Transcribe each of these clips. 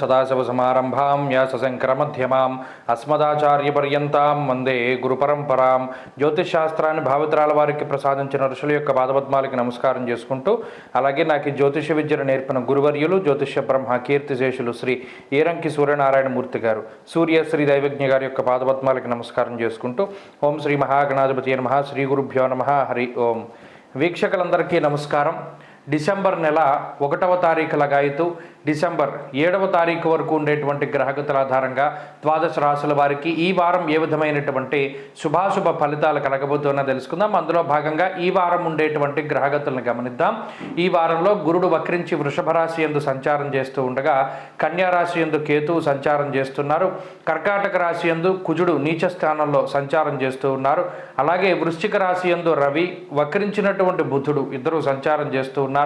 సదాశివసమారంభాం వ్యాసశంకరమధ్యమాం అస్మదాచార్యపర్యంతాం వందే గురుపరంపరాం. జ్యోతిషశాస్త్రాన్ని భావితరాల వారికి ప్రసాదించిన ఋషుల యొక్క పాదపద్మాలకి నమస్కారం చేసుకుంటూ, అలాగే నాకు ఈ జ్యోతిష విద్యను నేర్పిన గురువర్యులు జ్యోతిష బ్రహ్మ కీర్తిశేషులు శ్రీ ఏరంకి సూర్యనారాయణమూర్తి గారు, సూర్యశ్రీ దైవజ్ఞ గారి యొక్క పాదపద్మాలకి నమస్కారం చేసుకుంటూ, ఓం శ్రీ మహాగణాధిపతి నమః, శ్రీ గురుభ్యో నమః, హరి ఓం. వీక్షకులందరికీ నమస్కారం. డిసెంబర్ నెల 1వ తారీఖు లగాయతు డిసెంబర్ 7వ తారీఖు వరకు ఉండేటువంటి గ్రహగతుల ఆధారంగా ద్వాదశ రాశుల వారికి ఈ వారం ఏ విధమైనటువంటి శుభాశుభ ఫలితాలు కలగబోతున్నా తెలుసుకుందాం. అందులో భాగంగా ఈ వారం ఉండేటువంటి గ్రహగతులను గమనిద్దాం. ఈ వారంలో గురుడు వక్రించి వృషభ రాశి యందు సంచారం చేస్తూ ఉండగా, కన్యా రాశి యందు కేతువు సంచారం చేస్తున్నారు. కర్కాటక రాశి యందు కుజుడు నీచ స్థానంలో సంచారం చేస్తూ ఉన్నారు. అలాగే వృశ్చిక రాశి యందు రవి, వక్రించినటువంటి బుధుడు ఇద్దరు సంచారం చేస్తూ ఉన్నారు.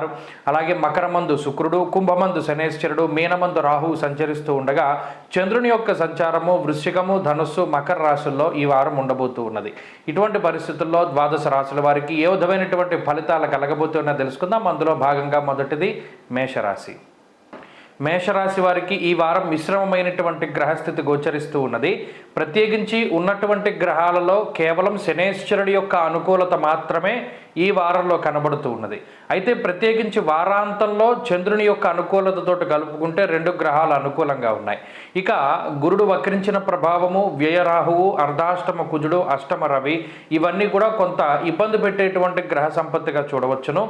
అలాగే మకరమందు శుక్రుడు, కుంభమందు శనేశ్వరుడు, మీనమందు రాహువు సంచరిస్తూ ఉండగా, చంద్రుని యొక్క సంచారము వృశ్చికము, ధనుస్సు, మకర రాశుల్లో ఈ వారం ఉండబోతూ ఉన్నది. ఇటువంటి పరిస్థితుల్లో ద్వాదశ రాశుల వారికి ఏ విధమైనటువంటి ఫలితాలు కలగబోతున్నా తెలుసుకుందాం. అందులో భాగంగా మొదటిది మేషరాశి. మేషరాశి వారికి ఈ వారం మిశ్రమమైనటువంటి గ్రహస్థితి గోచరిస్తూ ఉన్నది. ప్రత్యేకించి ఉన్నటువంటి గ్రహాలలో కేవలం శనేశ్వరుడి యొక్క అనుకూలత మాత్రమే ఈ వారంలో కనబడుతూ ఉన్నది. అయితే ప్రత్యేకించి వారాంతంలో చంద్రుని యొక్క అనుకూలతతో కలుపుకుంటే 2 గ్రహాలు అనుకూలంగా ఉన్నాయి. ఇక గురుడు వక్రించిన ప్రభావము, వ్యయరాహువు, అర్ధాష్టమ కుజుడు, అష్టమ రవి ఇవన్నీ కూడా కొంత ఇబ్బంది పెట్టేటువంటి గ్రహ సంపత్తిగా చూడవచ్చును.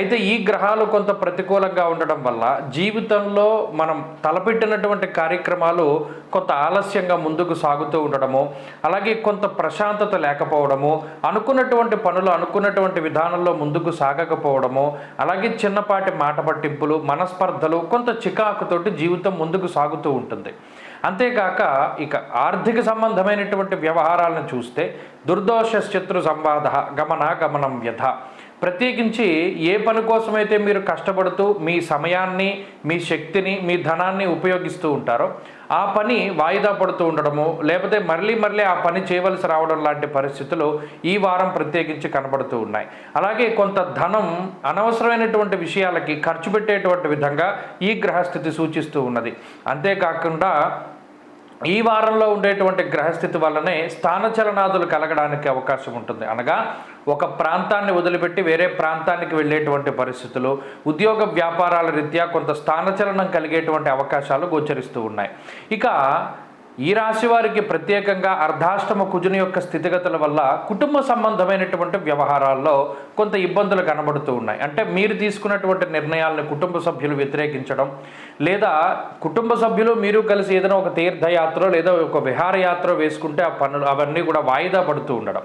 అయితే ఈ గ్రహాలు కొంత ప్రతికూలంగా ఉండడం వల్ల జీవితంలో మనం తలపెట్టినటువంటి కార్యక్రమాలు కొంత ఆలస్యంగా ముందుకు సాగుతూ ఉండడము, అలాగే కొంత ప్రశాంతత లేకపోవడము, అనుకున్నటువంటి పనులు అనుకున్నటువంటి విధానంలో ముందుకు సాగకపోవడము, అలాగే చిన్నపాటి మాట పట్టింపులు, మనస్పర్ధలు, కొంత చికాకుతోటి జీవితం ముందుకు సాగుతూ ఉంటుంది. అంతేకాక ఇక ఆర్థిక సంబంధమైనటువంటి వ్యవహారాలను చూస్తే దుర్దోష శత్రు సంవాద గమనం వ్యధ. ప్రత్యేకించి ఏ పని కోసమైతే మీరు కష్టపడుతూ మీ సమయాన్ని, మీ శక్తిని, మీ ధనాన్ని ఉపయోగిస్తూ ఉంటారో ఆ పని వాయిదా పడుతూ ఉండడము, లేకపోతే మళ్ళీ ఆ పని చేయవలసి రావడం లాంటి పరిస్థితులు ఈ వారం ప్రత్యేకించి కనబడుతూ ఉన్నాయి. అలాగే కొంత ధనం అనవసరమైనటువంటి విషయాలకి ఖర్చు పెట్టేటువంటి విధంగా ఈ గ్రహస్థితి సూచిస్తూ ఉన్నది. అంతేకాకుండా ఈ వారంలో ఉండేటువంటి గ్రహస్థితి వల్లనే స్థానచలనాదులు కలగడానికి అవకాశం ఉంటుంది. అనగా ఒక ప్రాంతాన్ని వదిలిపెట్టి వేరే ప్రాంతానికి వెళ్ళేటువంటి పరిస్థితులు, ఉద్యోగ వ్యాపారాల రీత్యా కొంత స్థానచలనం కలిగేటువంటి అవకాశాలు గోచరిస్తూ ఉన్నాయి. ఇక ఈ రాశి వారికి ప్రత్యేకంగా అర్ధాష్టమ కుజుని యొక్క స్థితిగతుల వల్ల కుటుంబ సంబంధమైనటువంటి వ్యవహారాల్లో కొంత ఇబ్బందులు కనబడుతూ ఉన్నాయి. అంటే మీరు తీసుకున్నటువంటి నిర్ణయాలను కుటుంబ సభ్యులు వ్యతిరేకించడం, లేదా కుటుంబ సభ్యులు మీరు కలిసి ఏదైనా ఒక తీర్థయాత్ర లేదా ఒక విహారయాత్ర వేసుకుంటే ఆ పనులు అవన్నీ కూడా వాయిదా పడుతూ ఉండడం,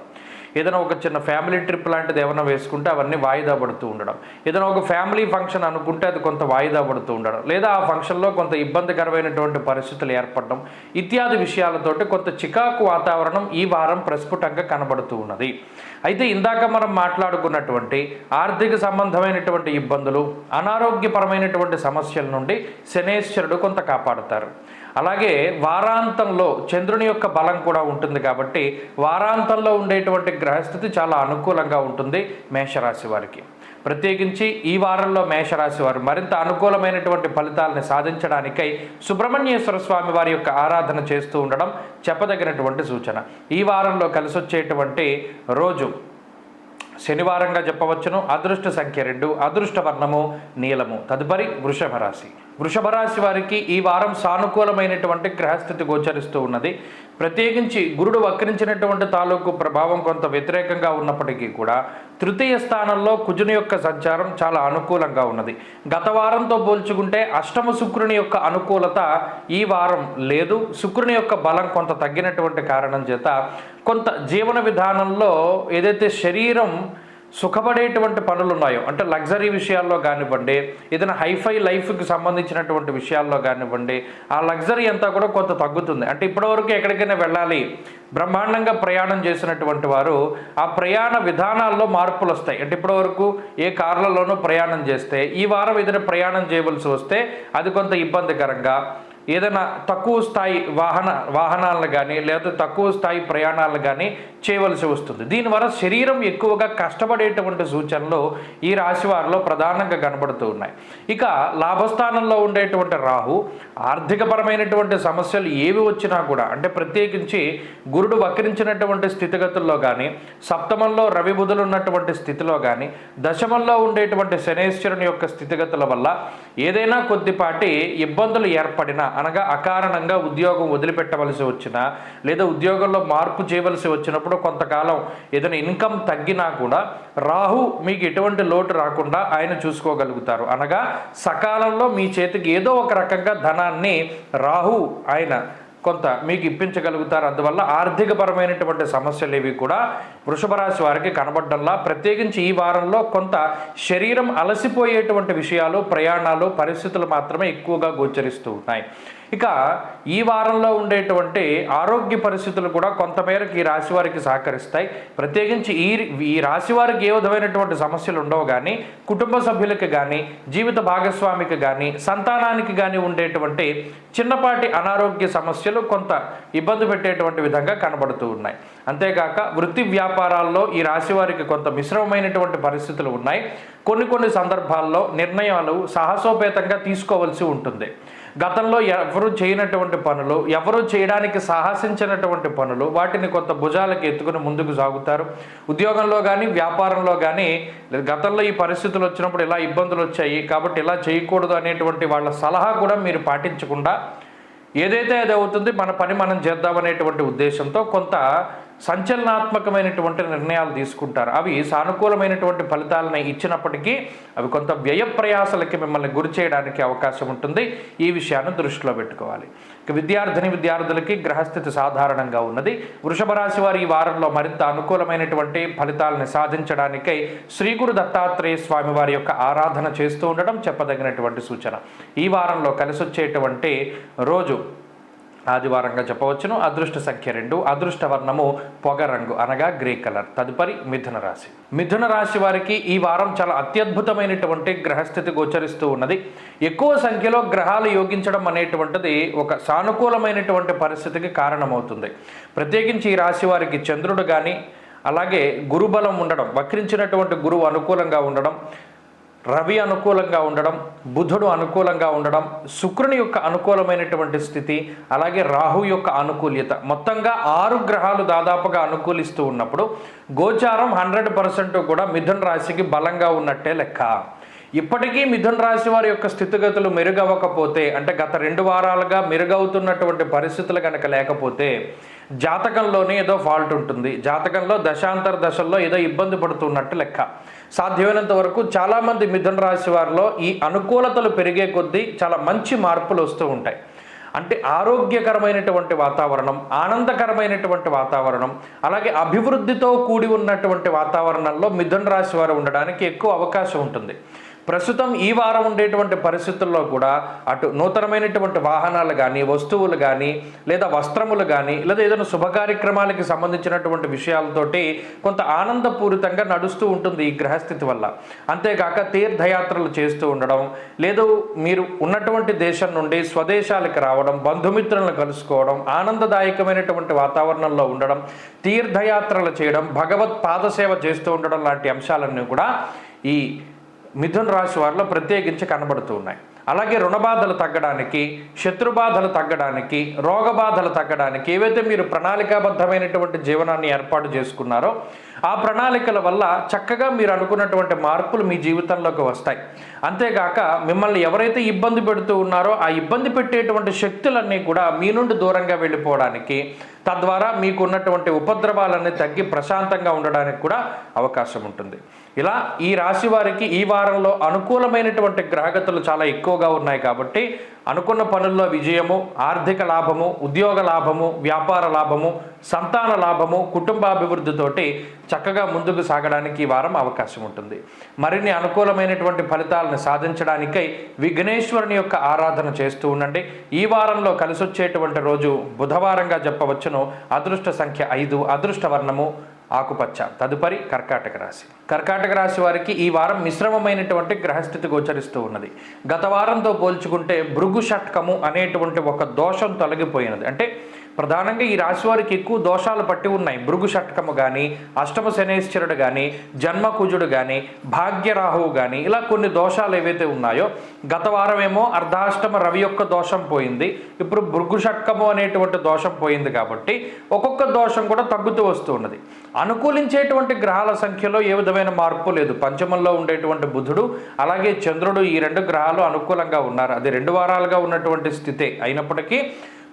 ఏదైనా ఒక చిన్న ఫ్యామిలీ ట్రిప్ లాంటిది ఏమైనా వేసుకుంటే అవన్నీ వాయిదా పడుతూ ఉండడం, ఏదైనా ఒక ఫ్యామిలీ ఫంక్షన్ అనుకుంటే అది కొంత వాయిదా పడుతూ ఉండడం, లేదా ఆ ఫంక్షన్లో కొంత ఇబ్బందికరమైనటువంటి పరిస్థితులు ఏర్పడడం ఇత్యాది విషయాలతోటి కొంత చికాకు వాతావరణం ఈ వారం ప్రస్ఫుటంగా కనబడుతూ ఉన్నది. అయితే ఇందాక మనం మాట్లాడుకున్నటువంటి ఆర్థిక సంబంధమైనటువంటి ఇబ్బందులు, అనారోగ్యపరమైనటువంటి సమస్యల నుండి శనేశ్వరుడు కొంత కాపాడుతారు. అలాగే వారాంతంలో చంద్రుని యొక్క బలం కూడా ఉంటుంది కాబట్టి వారాంతంలో ఉండేటువంటి గ్రహస్థితి చాలా అనుకూలంగా ఉంటుంది మేషరాశి వారికి. ప్రత్యేకించి ఈ వారంలో మేషరాశి వారు మరింత అనుకూలమైనటువంటి ఫలితాలను సాధించడానికై సుబ్రహ్మణ్యేశ్వర స్వామి వారి యొక్క ఆరాధన చేస్తూ ఉండడం చెప్పదగినటువంటి సూచన. ఈ వారంలో కలిసి వచ్చేటువంటి రోజు శనివారంగా చెప్పవచ్చును. అదృష్ట సంఖ్య 2, అదృష్ట వర్ణము నీలము. తదుపరి వృషభ రాశి. వృషభ రాశి వారికి ఈ వారం సానుకూలమైనటువంటి గ్రహస్థితి గోచరిస్తూ ఉన్నది. ప్రత్యేకించి గురుడు వక్రించినటువంటి తాలూకు ప్రభావం కొంత వ్యతిరేకంగా ఉన్నప్పటికీ కూడా తృతీయ స్థానంలో కుజుని యొక్క సంచారం చాలా అనుకూలంగా ఉన్నది. గత వారంతో పోల్చుకుంటే అష్టమ శుక్రుని యొక్క అనుకూలత ఈ వారం లేదు. శుక్రుని యొక్క బలం కొంత తగ్గినటువంటి కారణం చేత కొంత జీవన విధానంలో ఏదైతే శరీరం సుఖపడేటువంటి పనులు ఉన్నాయో, అంటే లగ్జరీ విషయాల్లో కానివ్వండి, ఏదైనా హైఫై లైఫ్కి సంబంధించినటువంటి విషయాల్లో కానివ్వండి, ఆ లగ్జరీ అంతా కూడా కొంత తగ్గుతుంది. అంటే ఇప్పటివరకు ఎక్కడికైనా వెళ్ళాలి, బ్రహ్మాండంగా ప్రయాణం చేసినటువంటి వారు ఆ ప్రయాణ విధానాల్లో మార్పులు వస్తాయి. అంటే ఇప్పటివరకు ఏ కార్లలోనూ ప్రయాణం చేస్తే ఈ వారం ఏదైనా ప్రయాణం చేయవలసి వస్తే అది కొంత ఇబ్బందికరంగా, ఏదైనా తక్కువ స్థాయి వాహనాలను కానీ లేదా తక్కువ స్థాయి ప్రయాణాలను కానీ చేయవలసి వస్తుంది. దీనివల్ల శరీరం ఎక్కువగా కష్టపడేటువంటి సూచనలు ఈ రాశి వారిలో ప్రధానంగా కనబడుతూ ఉన్నాయి. ఇక లాభస్థానంలో ఉండేటువంటి రాహు ఆర్థికపరమైనటువంటి సమస్యలు ఏవి వచ్చినా కూడా, అంటే ప్రత్యేకించి గురుడు వక్రించినటువంటి స్థితిగతుల్లో కానీ, సప్తమంలో రవి బుధులు ఉన్నటువంటి స్థితిలో కానీ, దశమంలో ఉండేటువంటి శనేశ్వరుని యొక్క స్థితిగతుల వల్ల ఏదైనా కొద్దిపాటి ఇబ్బందులు ఏర్పడినా, అనగా అకారణంగా ఉద్యోగం వదిలిపెట్టవలసి వచ్చినా లేదా ఉద్యోగంలో మార్పు చేయవలసి వచ్చినప్పుడు కొంతకాలం ఏదైనా ఇన్కమ్ తగ్గినా కూడా రాహు మీకు ఎటువంటి లోటు రాకుండా ఆయన చూసుకోగలుగుతారు. అనగా సకాలంలో మీ చేతికి ఏదో ఒక రకంగా ధనాన్ని రాహు ఆయన కొంత మీకు ఇప్పించగలుగుతారు. అందువల్ల ఆర్థికపరమైనటువంటి సమస్యలు ఏవి కూడా వృషభ రాశి వారికి కనబడ్డంలా, ప్రత్యేకించి ఈ వారంలో కొంత శరీరం అలసిపోయేటువంటి విషయాలు, ప్రయాణాలు, పరిస్థితులు మాత్రమే ఎక్కువగా గోచరిస్తూ ఉన్నాయి. ఇక ఈ వారంలో ఉండేటువంటి ఆరోగ్య పరిస్థితులు కూడా కొంతమేరకు ఈ రాశి వారికి సహకరిస్తాయి. ప్రత్యేకించి ఈ రాశి వారికి ఏ విధమైనటువంటి సమస్యలు ఉండవు, కానీ కుటుంబ సభ్యులకి కానీ, జీవిత భాగస్వామికి కానీ, సంతానానికి కానీ ఉండేటువంటి చిన్నపాటి అనారోగ్య సమస్యలు కొంత ఇబ్బంది పెట్టేటువంటి విధంగా కనబడుతూ ఉన్నాయి. అంతేకాక వృత్తి వ్యాపారాల్లో ఈ రాశి వారికి కొంత మిశ్రమమైనటువంటి పరిస్థితులు ఉన్నాయి. కొన్ని సందర్భాల్లో నిర్ణయాలు సాహసోపేతంగా తీసుకోవాల్సి ఉంటుంది. గతంలో ఎవరు చేయనటువంటి పనులు, ఎవరు చేయడానికి సాహసించినటువంటి పనులు, వాటిని కొంత భుజాలకు ఎత్తుకుని ముందుకు సాగుతారు. ఉద్యోగంలో కానీ, వ్యాపారంలో కానీ గతంలో ఈ పరిస్థితులు వచ్చినప్పుడు ఇలా ఇబ్బందులు వచ్చాయి కాబట్టి ఇలా చేయకూడదు అనేటువంటి వాళ్ళ సలహా కూడా మీరు పాటించకుండా ఏదైతే అది అవుతుంది, మన పని మనం చేద్దామనేటువంటి ఉద్దేశంతో కొంత సంచలనాత్మకమైనటువంటి నిర్ణయాలు తీసుకుంటారు. అవి సానుకూలమైనటువంటి ఫలితాలను ఇచ్చినప్పటికీ అవి కొంత వ్యయ ప్రయాసలకి మిమ్మల్ని గురి చేయడానికి అవకాశం ఉంటుంది. ఈ విషయాన్ని దృష్టిలో పెట్టుకోవాలి. ఇక విద్యార్థులకి గ్రహస్థితి సాధారణంగా ఉన్నది. వృషభ రాశి వారి ఈ వారంలో మరింత అనుకూలమైనటువంటి ఫలితాలను సాధించడానికై శ్రీ గురు దత్తాత్రేయ స్వామి వారి యొక్క ఆరాధన చేస్తూ ఉండడం చెప్పదగినటువంటి సూచన. ఈ వారంలో కలిసొచ్చేటువంటి రోజు ఆదివారంగా చెప్పవచ్చును. అదృష్ట సంఖ్య 2, అదృష్ట వర్ణము పొగరంగు అనగా గ్రే కలర్. తదుపరి మిథున రాశి వారికి ఈ వారం చాలా అత్యద్భుతమైనటువంటి గ్రహస్థితి గోచరిస్తూ ఉన్నది. ఎక్కువ సంఖ్యలో గ్రహాలు యోగించడం అనేటువంటిది ఒక సానుకూలమైనటువంటి పరిస్థితికి కారణమవుతుంది. ప్రత్యేకించి ఈ రాశి వారికి చంద్రుడు కానీ, అలాగే గురుబలం ఉండడం, వక్రించినటువంటి గురువు అనుకూలంగా ఉండడం, రవి అనుకూలంగా ఉండడం, బుధుడు అనుకూలంగా ఉండడం, శుక్రుని యొక్క అనుకూలమైనటువంటి స్థితి, అలాగే రాహు యొక్క అనుకూల్యత, మొత్తంగా 6 గ్రహాలు దాదాపుగా అనుకూలిస్తూ ఉన్నప్పుడు గోచారం 100% కూడా మిథున రాశికి బలంగా ఉన్నట్టే లెక్క. ఇప్పటికీ మిథున రాశి వారి యొక్క స్థితిగతులు మెరుగవ్వకపోతే, అంటే గత 2 వారాలుగా మెరుగవుతున్నటువంటి పరిస్థితులు కనుక లేకపోతే జాతకంలోనే ఏదో ఫాల్ట్ ఉంటుంది. జాతకంలో దశాంతర దశల్లో ఏదో ఇబ్బంది పడుతున్నట్టు లెక్క. సాధ్యమైనంత వరకు చాలామంది మిథున రాశి వారిలో ఈ అనుకూలతలు పెరిగే కొద్దీ చాలా మంచి మార్పులు వస్తూ ఉంటాయి. అంటే ఆరోగ్యకరమైనటువంటి వాతావరణం, ఆనందకరమైనటువంటి వాతావరణం, అలాగే అభివృద్ధితో కూడి ఉన్నటువంటి వాతావరణంలో మిథున రాశి వారు ఉండడానికి ఎక్కువ అవకాశం ఉంటుంది. ప్రస్తుతం ఈ వారం ఉండేటువంటి పరిస్థితుల్లో కూడా అటు నూతనమైనటువంటి వాహనాలు కానీ, వస్తువులు కానీ, లేదా వస్త్రములు కానీ, లేదా ఏదైనా శుభ కార్యక్రమాలకి సంబంధించినటువంటి విషయాలతోటి కొంత ఆనందపూరితంగా నడుస్తూ ఉంటుంది ఈ గ్రహస్థితి వల్ల. అంతేకాక తీర్థయాత్రలు చేస్తూ ఉండడం, లేదు మీరు ఉన్నటువంటి దేశం నుండి స్వదేశాలకు రావడం, బంధుమిత్రులను కలుసుకోవడం, ఆనందదాయకమైనటువంటి వాతావరణంలో ఉండడం, తీర్థయాత్రలు చేయడం, భగవత్ పాదసేవ చేస్తూ ఉండడం లాంటి అంశాలన్నీ కూడా ఈ మిథున రాశి వారిలో ప్రత్యేకించి కనబడుతూ ఉన్నాయి. అలాగే రుణబాధలు తగ్గడానికి, శత్రుబాధలు తగ్గడానికి, రోగబాధలు తగ్గడానికి ఏవైతే మీరు ప్రణాళికాబద్ధమైనటువంటి జీవనాన్ని ఏర్పాటు చేసుకున్నారో ఆ ప్రణాళికల వల్ల చక్కగా మీరు అనుకున్నటువంటి మార్పులు మీ జీవితంలోకి వస్తాయి. అంతేగాక మిమ్మల్ని ఎవరైతే ఇబ్బంది పెడుతూ ఉన్నారో ఆ ఇబ్బంది పెట్టేటువంటి శక్తులన్నీ కూడా మీ నుండి దూరంగా వెళ్ళిపోవడానికి, తద్వారా మీకు ఉన్నటువంటి ఉపద్రవాలన్నీ తగ్గి ప్రశాంతంగా ఉండడానికి కూడా అవకాశం ఉంటుంది. ఇలా ఈ రాశి వారికి ఈ వారంలో అనుకూలమైనటువంటి గ్రహగతులు చాలా ఎక్కువగా ఉన్నాయి కాబట్టి అనుకున్న పనుల్లో విజయము, ఆర్థిక లాభము, ఉద్యోగ లాభము, వ్యాపార లాభము, సంతాన లాభము, కుటుంబాభివృద్ధితోటి చక్కగా ముందుకు సాగడానికి ఈ వారం అవకాశం ఉంటుంది. మరిన్ని అనుకూలమైనటువంటి ఫలితాలను సాధించడానికై విఘ్నేశ్వరుని యొక్క ఆరాధన చేస్తూ ఉండండి. ఈ వారంలో కలిసొచ్చేటువంటి రోజు బుధవారంగా చెప్పవచ్చును. అదృష్ట సంఖ్య 5, అదృష్ట వర్ణము ఆకుపచ్చ. తదుపరి కర్కాటక రాశి. కర్కాటక రాశి వారికి ఈ వారం మిశ్రమమైనటువంటి గ్రహస్థితి గోచరిస్తూ ఉన్నది. గత వారంతో పోల్చుకుంటే భృగు షట్కము అనేటువంటి ఒక దోషం తొలగిపోయినది. అంటే ప్రధానంగా ఈ రాశి వారికి ఎక్కువ దోషాలు పట్టి ఉన్నాయి. భృగు షట్కము కానీ, అష్టమ శనేశ్వరుడు కానీ, జన్మకుజుడు కానీ, భాగ్యరాహువు కానీ, ఇలా కొన్ని దోషాలు ఏవైతే ఉన్నాయో గత వారమేమో అర్ధాష్టమ రవి యొక్క దోషం పోయింది, ఇప్పుడు భృగు షట్కము అనేటువంటి దోషం పోయింది. కాబట్టి ఒక్కొక్క దోషం కూడా తగ్గుతూ వస్తూ ఉన్నది. అనుకూలించేటువంటి గ్రహాల సంఖ్యలో ఏ విధమైన మార్పు లేదు. పంచమంలో ఉండేటువంటి బుధుడు అలాగే చంద్రుడు, ఈ రెండు గ్రహాలు అనుకూలంగా ఉన్నారు. అది 2 వారాలుగా ఉన్నటువంటి స్థితే అయినప్పటికీ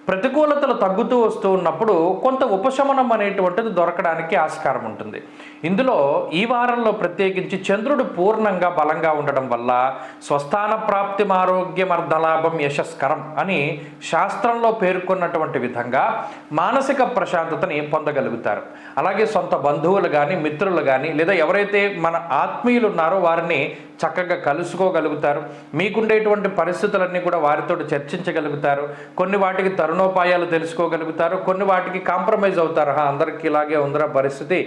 ప్రతికూలతలు తగ్గుతూ వస్తూ ఉన్నప్పుడు కొంత ఉపశమనం అనేటువంటిది దొరకడానికి ఆస్కారం ఉంటుంది. ఇందులో ఈ వారంలో ప్రత్యేకించి చంద్రుడు పూర్ణంగా బలంగా ఉండడం వల్ల స్వస్థాన ప్రాప్తి ఆరోగ్యం అర్ధలాభం యశస్కరం అని శాస్త్రంలో పేర్కొన్నటువంటి విధంగా మానసిక ప్రశాంతతని పొందగలుగుతారు. అలాగే సొంత బంధువులు కానీ, మిత్రులు కానీ, లేదా ఎవరైతే మన ఆత్మీయులు ఉన్నారో వారిని చక్కగా కలుసుకోగలుగుతారు. మీకుండేటువంటి పరిస్థితులన్నీ కూడా వారితో చర్చించగలుగుతారు. కొన్ని వాటికి తరుణోపాయాలు తెలుసుకోగలుగుతారు. కొన్ని వాటికి కాంప్రమైజ్ అవుతారు. అందరికీ ఇలాగే ఉందిరా పరిస్థితి,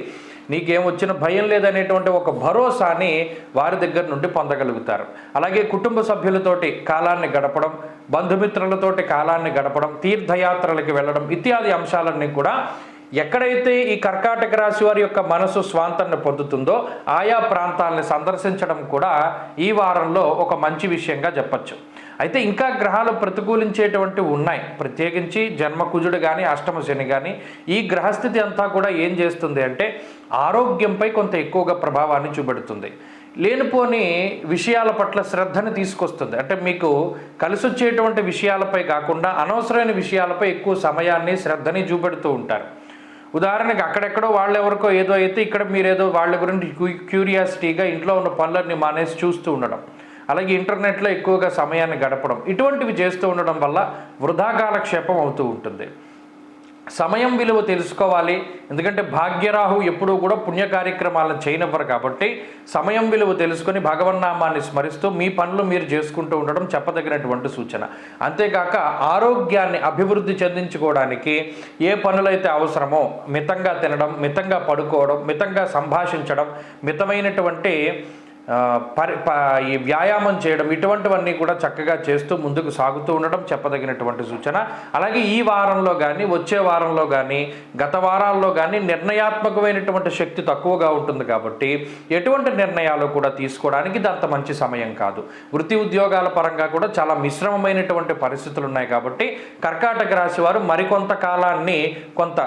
నీకేమొచ్చిన భయం లేదనేటువంటి ఒక భరోసాని వారి దగ్గర నుండి పొందగలుగుతారు. అలాగే కుటుంబ సభ్యులతోటి కాలాన్ని గడపడం, బంధుమిత్రులతోటి కాలాన్ని గడపడం, తీర్థయాత్రలకి వెళ్ళడం ఇత్యాది అంశాలన్నీ కూడా ఎక్కడైతే ఈ కర్కాటక రాశి వారి యొక్క మనసు స్వాంతాన్ని పొందుతుందో ఆయా ప్రాంతాలని సందర్శించడం కూడా ఈ వారంలో ఒక మంచి విషయంగా చెప్పచ్చు. అయితే ఇంకా గ్రహాలు ప్రతికూలించేటువంటివి ఉన్నాయి. ప్రత్యేకించి జన్మకుజుడు కానీ, అష్టమ శని కానీ, ఈ గ్రహస్థితి అంతా కూడా ఏం చేస్తుంది అంటే ఆరోగ్యంపై కొంత ఎక్కువగా ప్రభావాన్ని చూపెడుతుంది. లేనిపోని విషయాల పట్ల శ్రద్ధని తీసుకొస్తుంది. అంటే మీకు కలిసి వచ్చేటువంటి విషయాలపై కాకుండా అనవసరమైన విషయాలపై ఎక్కువ సమయాన్ని, శ్రద్ధని చూపెడుతూ ఉంటారు. ఉదాహరణకి అక్కడెక్కడో వాళ్ళెవరికో ఏదో అయితే ఇక్కడ మీరేదో వాళ్ళ గురించి క్యూరియాసిటీగా ఇంట్లో ఉన్న పనులన్నీ మానేసి చూస్తూ ఉండడం, అలాగే ఇంటర్నెట్లో ఎక్కువగా సమయాన్ని గడపడం, ఇటువంటివి చేస్తూ ఉండడం వల్ల వృధా కాలక్షేపం అవుతూ ఉంటుంది. సమయం విలువ తెలుసుకోవాలి. ఎందుకంటే భాగ్యరాహు ఎప్పుడూ కూడా పుణ్య కార్యక్రమాలను చేయనివ్వరు. కాబట్టి సమయం విలువ తెలుసుకొని భగవన్నామాన్ని స్మరిస్తూ మీ పనులు మీరు చేసుకుంటూ ఉండడం చెప్పదగినటువంటి సూచన. అంతేకాక ఆరోగ్యాన్ని అభివృద్ధి చెందించుకోవడానికి ఏ పనులైతే అవసరమో మితంగా తినడం, మితంగా పడుకోవడం, మితంగా సంభాషించడం, మితమైనటువంటి ఈ వ్యాయామం చేయడం, ఇటువంటివన్నీ కూడా చక్కగా చేస్తూ ముందుకు సాగుతూ ఉండడం చెప్పదగినటువంటి సూచన. అలాగే ఈ వారంలో కానీ, వచ్చే వారంలో కానీ, గత వారాల్లో కానీ నిర్ణయాత్మకమైనటువంటి శక్తి తక్కువగా ఉంటుంది. కాబట్టి ఎటువంటి నిర్ణయాలు కూడా తీసుకోవడానికి ఇది అంత మంచి సమయం కాదు. వృత్తి ఉద్యోగాల పరంగా కూడా చాలా మిశ్రమమైనటువంటి పరిస్థితులు ఉన్నాయి. కాబట్టి కర్కాటక రాశి వారు మరికొంత కాలాన్ని కొంత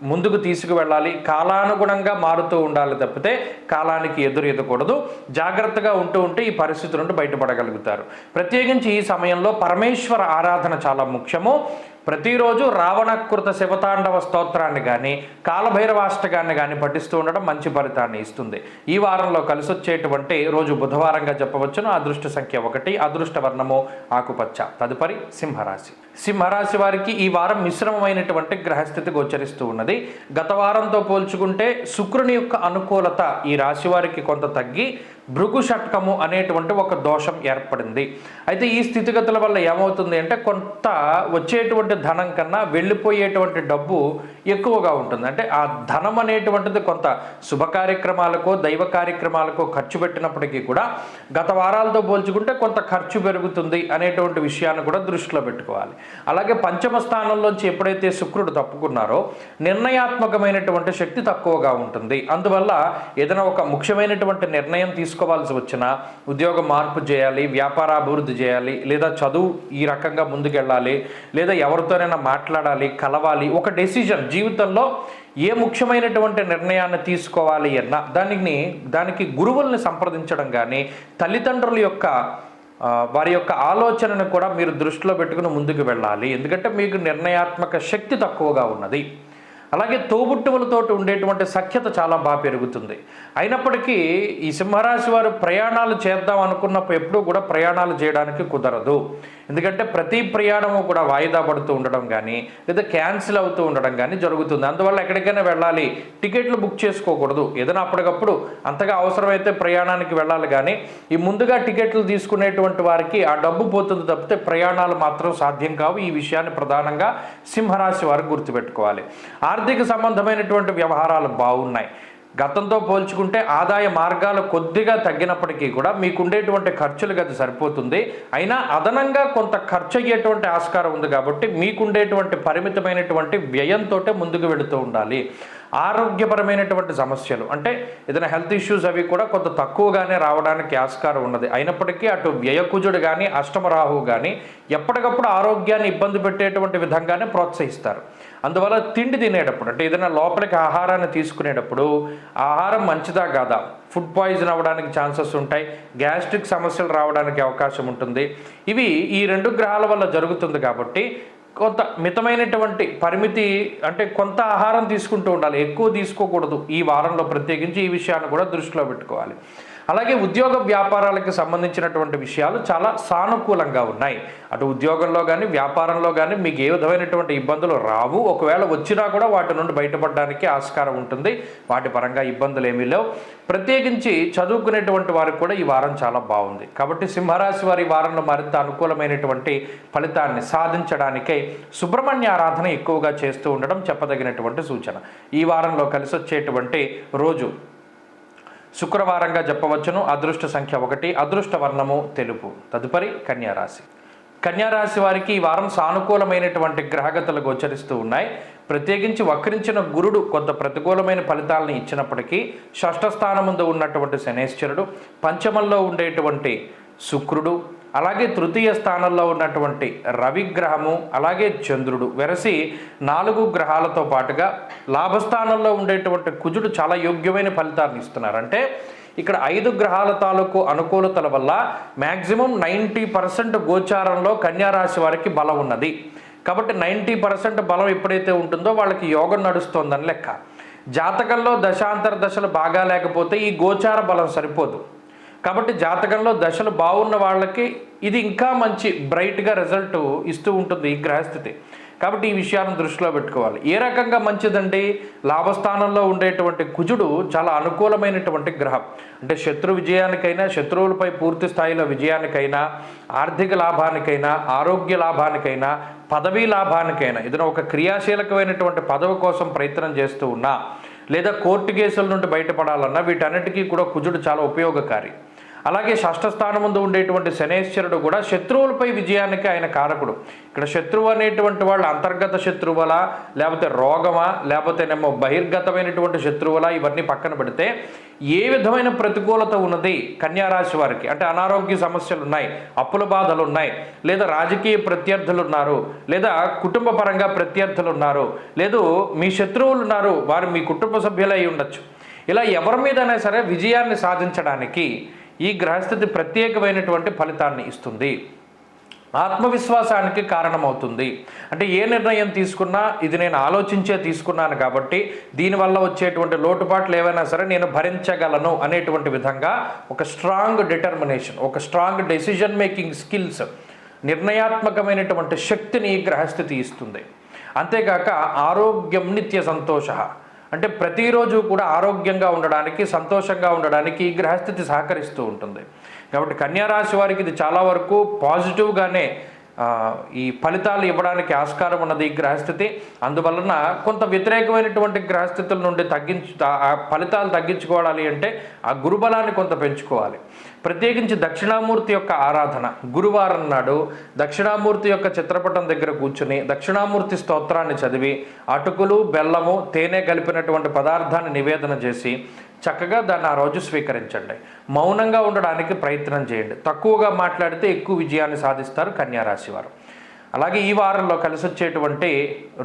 ముందుకు తీసుకువెళ్ళాలి. కాలానుగుణంగా మారుతూ ఉండాలి తప్పితే కాలానికి ఎదురకూడదు. జాగ్రత్తగా ఉంటే ఈ పరిస్థితుల నుండి బయటపడగలుగుతారు. ప్రత్యేకించి ఈ సమయంలో పరమేశ్వర ఆరాధన చాలా ముఖ్యము. ప్రతిరోజు రావణకృత శివతాండవ స్తోత్రాన్ని కానీ, కాలభైరవాష్టకాన్ని కానీ పఠిస్తూ ఉండడం మంచి ఫలితాన్ని ఇస్తుంది. ఈ వారంలో కలిసి వచ్చేటువంటి రోజు బుధవారంగా చెప్పవచ్చును. అదృష్ట సంఖ్య 1, అదృష్ట వర్ణము ఆకుపచ్చ. తదుపరి సింహరాశి. సింహరాశి వారికి ఈ వారం మిశ్రమమైనటువంటి గ్రహస్థితి గోచరిస్తూ ఉన్నది. గత వారంతో పోల్చుకుంటే శుక్రుని యొక్క అనుకూలత ఈ రాశి వారికి కొంత తగ్గి భృగు షట్కము అనేటువంటి ఒక దోషం ఏర్పడింది. అయితే ఈ స్థితిగతుల వల్ల ఏమవుతుంది అంటే కొంత వచ్చేటువంటి ధనం కన్నా వెళ్ళిపోయేటువంటి డబ్బు ఎక్కువగా ఉంటుంది. అంటే ఆ ధనం అనేటువంటిది కొంత శుభ కార్యక్రమాలకో, దైవ కార్యక్రమాలకో ఖర్చు పెట్టినప్పటికీ కూడా గత వారాలతో పోల్చుకుంటే కొంత ఖర్చు పెరుగుతుంది అనేటువంటి విషయాన్ని కూడా దృష్టిలో పెట్టుకోవాలి. అలాగే పంచమ స్థానంలోంచి ఎప్పుడైతే శుక్రుడు తప్పుకున్నారో నిర్ణయాత్మకమైనటువంటి శక్తి తక్కువగా ఉంటుంది. అందువల్ల ఏదైనా ఒక ముఖ్యమైనటువంటి నిర్ణయం తీసుకోవాల్సి వచ్చినా, ఉద్యోగ మార్పు చేయాలి, వ్యాపారాభివృద్ధి చేయాలి, లేదా చదువు ఈ రకంగా ముందుకెళ్ళాలి, లేదా ఎవరితోనైనా మాట్లాడాలి, కలవాలి, ఒక డెసిజన్ జీవితంలో ఏ ముఖ్యమైనటువంటి నిర్ణయాన్ని తీసుకోవాలి అన్నా దానికి గురువుల్ని సంప్రదించడం కానీ, తల్లిదండ్రుల యొక్క వారి యొక్క ఆలోచనను కూడా మీరు దృష్టిలో పెట్టుకుని ముందుకు వెళ్ళాలి. ఎందుకంటే మీకు నిర్ణయాత్మక శక్తి తక్కువగా ఉన్నది. అలాగే తోబుట్టువులతో ఉండేటువంటి సఖ్యత చాలా బాగా పెరుగుతుంది. అయినప్పటికీ ఈ సింహరాశి వారు ప్రయాణాలు చేద్దాం అనుకున్నప్పుడు ఎప్పుడూ కూడా ప్రయాణాలు చేయడానికి కుదరదు. ఎందుకంటే ప్రతి ప్రయాణము కూడా వాయిదా పడుతూ ఉండడం కానీ, లేదా క్యాన్సిల్ అవుతూ ఉండడం కానీ జరుగుతుంది. అందువల్ల ఎక్కడికైనా వెళ్ళాలి, టికెట్లు బుక్ చేసుకోకూడదు. ఏదైనా అప్పటికప్పుడు అంతగా అవసరమైతే ప్రయాణానికి వెళ్ళాలి. కానీ ఈ ముందుగా టికెట్లు తీసుకునేటువంటి వారికి ఆ డబ్బు పోతుంది తప్పితే ప్రయాణాలు మాత్రం సాధ్యం కావు. ఈ విషయాన్ని ప్రధానంగా సింహరాశి వారు గుర్తుపెట్టుకోవాలి. ఆర్థిక సంబంధమైనటువంటి వ్యవహారాలు బాగున్నాయి. గతంతో పోల్చుకుంటే ఆదాయ మార్గాలు కొద్దిగా తగ్గినప్పటికీ కూడా మీకుండేటువంటి ఖర్చులకు అది సరిపోతుంది. అయినా అదనంగా కొంత ఖర్చు అయ్యేటువంటి ఆస్కారం ఉంది కాబట్టి మీకుండేటువంటి పరిమితమైనటువంటి వ్యయంతో ముందుకు వెళుతూ ఉండాలి. ఆరోగ్యపరమైనటువంటి సమస్యలు అంటే ఏదైనా హెల్త్ ఇష్యూస్ అవి కూడా కొంత తక్కువగానే రావడానికి ఆస్కారం ఉన్నది. అయినప్పటికీ అటు వ్యయకుజుడు కానీ అష్టమరాహువు కానీ ఎప్పటికప్పుడు ఆరోగ్యాన్ని ఇబ్బంది పెట్టేటువంటి విధంగానే ప్రోత్సహిస్తారు. అందువల్ల తిండి తినేటప్పుడు అంటే ఏదైనా లోపలికి ఆహారాన్ని తీసుకునేటప్పుడు ఆహారం మంచిదా కాదా, ఫుడ్ పాయిజన్ అవ్వడానికి ఛాన్సెస్ ఉంటాయి, గ్యాస్ట్రిక్ సమస్యలు రావడానికి అవకాశం ఉంటుంది. ఇవి ఈ 2 గ్రహాల వల్ల జరుగుతుంది కాబట్టి కొంత మితమైనటువంటి పరిమితి అంటే కొంత ఆహారం తీసుకుంటూ ఉండాలి, ఎక్కువ తీసుకోకూడదు. ఈ వారంలో ప్రత్యేకించి ఈ విషయాన్ని కూడా దృష్టిలో పెట్టుకోవాలి. అలాగే ఉద్యోగ వ్యాపారాలకు సంబంధించినటువంటి విషయాలు చాలా సానుకూలంగా ఉన్నాయి. అటు ఉద్యోగంలో కానీ వ్యాపారంలో కానీ మీకు ఏ విధమైనటువంటి ఇబ్బందులు రావు. ఒకవేళ వచ్చినా కూడా వాటి నుండి బయటపడడానికి ఆస్కారం ఉంటుంది. వాటి పరంగా ఇబ్బందులు ఏమీ లేవు. ప్రత్యేకించి చదువుకునేటువంటి వారికి కూడా ఈ వారం చాలా బాగుంది. కాబట్టి సింహరాశి వారి వారంలో మరింత అనుకూలమైనటువంటి ఫలితాన్ని సాధించడానికై సుబ్రహ్మణ్య ఆరాధన ఎక్కువగా చేస్తూ ఉండడం చెప్పదగినటువంటి సూచన. ఈ వారంలో కలిసి వచ్చేటువంటి రోజు శుక్రవారంగా చెప్పవచ్చును. అదృష్ట సంఖ్య 1, అదృష్ట వర్ణము తెలుపు. తదుపరి కన్యారాశి. కన్యారాశి వారికి ఈ వారం సానుకూలమైనటువంటి గ్రహగతులు గోచరిస్తూ ఉన్నాయి. ప్రత్యేకించి వక్రించిన గురుడు కొంత ప్రతికూలమైన ఫలితాలను ఇచ్చినప్పటికీ షష్ఠ స్థానం ముందు ఉన్నటువంటి శనేశ్వరుడు, పంచమంలో ఉండేటువంటి శుక్రుడు, అలాగే తృతీయ స్థానంలో ఉన్నటువంటి రవిగ్రహము, అలాగే చంద్రుడు వెరసి 4 గ్రహాలతో పాటుగా లాభస్థానంలో ఉండేటువంటి కుజుడు చాలా యోగ్యమైన ఫలితాలను ఇస్తున్నారు. అంటే ఇక్కడ 5 గ్రహాల తాలూకు అనుకూలతల వల్ల మ్యాక్సిమం 90% గోచారంలో కన్యారాశి వారికి బలం ఉన్నది. కాబట్టి 90% బలం ఎప్పుడైతే ఉంటుందో వాళ్ళకి యోగం నడుస్తోందని లెక్క. జాతకంలో దశాంతర దశలు బాగా లేకపోతే ఈ గోచార బలం సరిపోదు. కాబట్టి జాతకంలో దశలు బాగున్న వాళ్ళకి ఇది ఇంకా మంచి బ్రైట్గా రిజల్ట్ ఇస్తూ ఉంటుంది ఈ గ్రహస్థితి. కాబట్టి ఈ విషయాన్ని దృష్టిలో పెట్టుకోవాలి. ఏ రకంగా మంచిదండి? లాభస్థానంలో ఉండేటువంటి కుజుడు చాలా అనుకూలమైనటువంటి గ్రహం. అంటే శత్రు విజయానికైనా, శత్రువులపై పూర్తి స్థాయిలో విజయానికైనా, ఆర్థిక లాభానికైనా, ఆరోగ్య లాభానికైనా, పదవీ లాభానికైనా, ఏదైనా ఒక క్రియాశీలకమైనటువంటి పదవి కోసం ప్రయత్నం చేస్తూ ఉన్నా, లేదా కోర్టు కేసుల నుండి బయటపడాలన్నా వీటన్నిటికీ కూడా కుజుడు చాలా ఉపయోగకారి. అలాగే షష్ఠ స్థానం ముందు ఉండేటువంటి శనేశ్వరుడు కూడా శత్రువులపై విజయానికి ఆయన కారకుడు. ఇక్కడ శత్రువు అనేటువంటి వాళ్ళు అంతర్గత శత్రువులా, లేకపోతే రోగమా, లేకపోతేనేమో బహిర్గతమైనటువంటి శత్రువులా, ఇవన్నీ పక్కన పెడితే ఏ విధమైన ప్రతికూలత ఉన్నది కన్యారాశి వారికి అంటే అనారోగ్య సమస్యలు ఉన్నాయి, అప్పుల బాధలు ఉన్నాయి, లేదా రాజకీయ ప్రత్యర్థులు ఉన్నారు, లేదా కుటుంబ పరంగా ప్రత్యర్థులు ఉన్నారు, లేదు మీ శత్రువులు ఉన్నారు, వారు మీ కుటుంబ సభ్యులు అయి ఉండొచ్చు. ఇలా ఎవరి మీదైనా సరే విజయాన్ని సాధించడానికి ఈ గ్రహస్థితి ప్రత్యేకమైనటువంటి ఫలితాన్ని ఇస్తుంది. ఆత్మవిశ్వాసానికి కారణమవుతుంది. అంటే ఏ నిర్ణయం తీసుకున్నా ఇది నేను ఆలోచించే తీసుకున్నాను కాబట్టి దీనివల్ల వచ్చేటువంటి లోటుపాట్లు ఏవైనా సరే నేను భరించగలను అనేటువంటి విధంగా ఒక స్ట్రాంగ్ డిటర్మినేషన్, ఒక స్ట్రాంగ్ డెసిషన్ మేకింగ్ స్కిల్స్, నిర్ణయాత్మకమైనటువంటి శక్తిని ఈ గ్రహస్థితి ఇస్తుంది. అంతేకాక ఆరోగ్యం నిత్య సంతోష అంటే ప్రతిరోజు కూడా ఆరోగ్యంగా ఉండడానికి, సంతోషంగా ఉండడానికి ఈ గ్రహస్థితి సహకరిస్తూ ఉంటుంది. కాబట్టి కన్యారాశి వారికి ఇది చాలా వరకు పాజిటివ్గానే ఈ ఫలితాలు ఇవ్వడానికి ఆస్కారం ఉన్నది ఈ గ్రహస్థితి. అందువలన కొంత వ్యతిరేకమైనటువంటి గ్రహస్థితుల నుండి ఫలితాలు తగ్గించుకోవాలి అంటే ఆ గురుబలాన్ని కొంత పెంచుకోవాలి. ప్రత్యేకించి దక్షిణామూర్తి యొక్క ఆరాధన గురువారం నాడు దక్షిణామూర్తి యొక్క చిత్రపటం దగ్గర కూర్చుని దక్షిణామూర్తి స్తోత్రాన్ని చదివి అటుకులు, బెల్లము, తేనె కలిపినటువంటి పదార్థాన్ని నివేదన చేసి చక్కగా దాన్ని ఆ రోజు స్వీకరించండి. మౌనంగా ఉండడానికి ప్రయత్నం చేయండి. తక్కువగా మాట్లాడితే ఎక్కువ విజయాన్ని సాధిస్తారు కన్యారాశి వారు. అలాగే ఈ వారంలో కలిసి వచ్చేటువంటి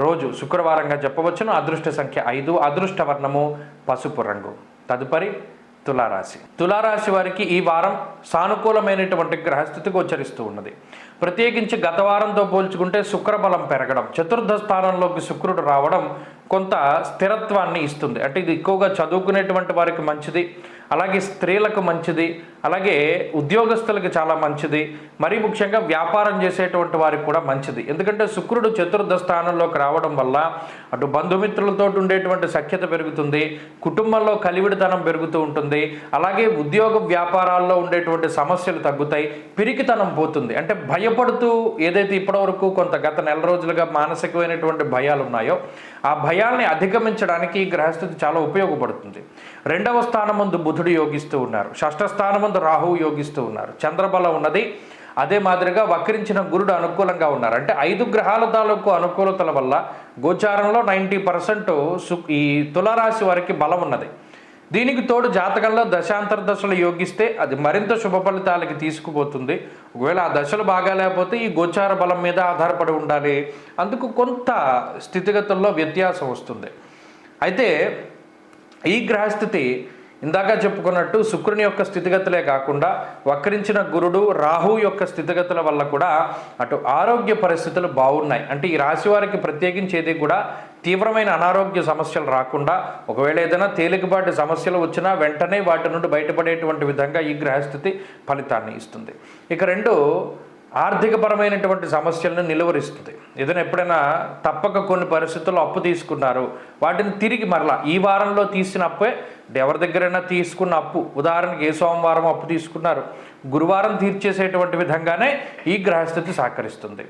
రోజు శుక్రవారంగా చెప్పవచ్చును. అదృష్ట సంఖ్య 5, అదృష్ట వర్ణము పసుపు రంగు. తదుపరి తులారాశి. తులారాశి వారికి ఈ వారం సానుకూలమైనటువంటి గ్రహస్థితి గోచరిస్తూ ఉన్నది. ప్రత్యేకించి గత వారంతో పోల్చుకుంటే శుక్రబలం పెరగడం, చతుర్థ స్థానంలోకి శుక్రుడు రావడం కొంత స్థిరత్వాన్ని ఇస్తుంది. అంటే ఇది ఎక్కువగా చదువుకునేటువంటి వారికి మంచిది. అలాగే స్త్రీలకు మంచిది, అలాగే ఉద్యోగస్తులకు చాలా మంచిది, మరీ ముఖ్యంగా వ్యాపారం చేసేటువంటి వారికి కూడా మంచిది. ఎందుకంటే శుక్రుడు చతుర్థ స్థానంలోకి రావడం వల్ల అటు బంధుమిత్రులతో ఉండేటువంటి సఖ్యత పెరుగుతుంది, కుటుంబంలో కలివిడితనం పెరుగుతూ ఉంటుంది, అలాగే ఉద్యోగ వ్యాపారాల్లో ఉండేటువంటి సమస్యలు తగ్గుతాయి, పిరికితనం పోతుంది. అంటే భయపడుతూ ఏదైతే ఇప్పటివరకు కొంత గత నెల రోజులుగా మానసికమైనటువంటి భయాలు ఉన్నాయో ఆ భయాల్ని అధిగమించడానికి ఈ గ్రహస్థితి చాలా ఉపయోగపడుతుంది. రెండవ స్థానం ముందు బుధుడు యోగిస్తూ ఉన్నారు, షష్ఠ స్థానం ముందు రాహువు యోగిస్తూ ఉన్నారు, చంద్రబలం ఉన్నది. అదే మాదిరిగా వక్రించిన గురుడు అనుకూలంగా ఉన్నారు. అంటే 5 గ్రహాల తాలూకు అనుకూలతల వల్ల గోచారంలో 90% ఈ తులారాశి వారికి బలం ఉన్నది. దీనికి తోడు జాతకంలో దశాంతర దశలు యోగిస్తే అది మరింత శుభ ఫలితాలకి తీసుకుపోతుంది. ఒకవేళ ఆ దశలు బాగా లేకపోతే ఈ గోచార బలం మీద ఆధారపడి ఉండాలి, అందుకు కొంత స్థితిగతుల్లో వ్యత్యాసం వస్తుంది. అయితే ఈ గ్రహస్థితి ఇందాక చెప్పుకున్నట్టు శుక్రుని యొక్క స్థితిగతులే కాకుండా వక్రించిన గురుడు రాహు యొక్క స్థితిగతుల వల్ల కూడా అటు ఆరోగ్య పరిస్థితులు బాగున్నాయి. అంటే ఈ రాశి వారికి ప్రత్యేకించేది కూడా తీవ్రమైన అనారోగ్య సమస్యలు రాకుండా, ఒకవేళ ఏదైనా తేలికపాటి సమస్యలు వచ్చినా వెంటనే వాటి నుండి బయటపడేటువంటి విధంగా ఈ గ్రహస్థితి ఫలితాన్ని ఇస్తుంది. ఇక 2 ఆర్థికపరమైనటువంటి సమస్యలను నిలువరిస్తుంది. ఏదైనా ఎప్పుడైనా తప్పక కొన్ని పరిస్థితుల్లో అప్పు తీసుకున్నారు, వాటిని తిరిగి మరలా ఈ వారంలో తీసిన అప్పే ఎవరి దగ్గరైనా తీసుకున్న అప్పు, ఉదాహరణకి ఏ సోమవారం అప్పు తీసుకున్నారు గురువారం తీర్చేసేటువంటి విధంగానే ఈ గ్రహస్థితి సహకరిస్తుంది.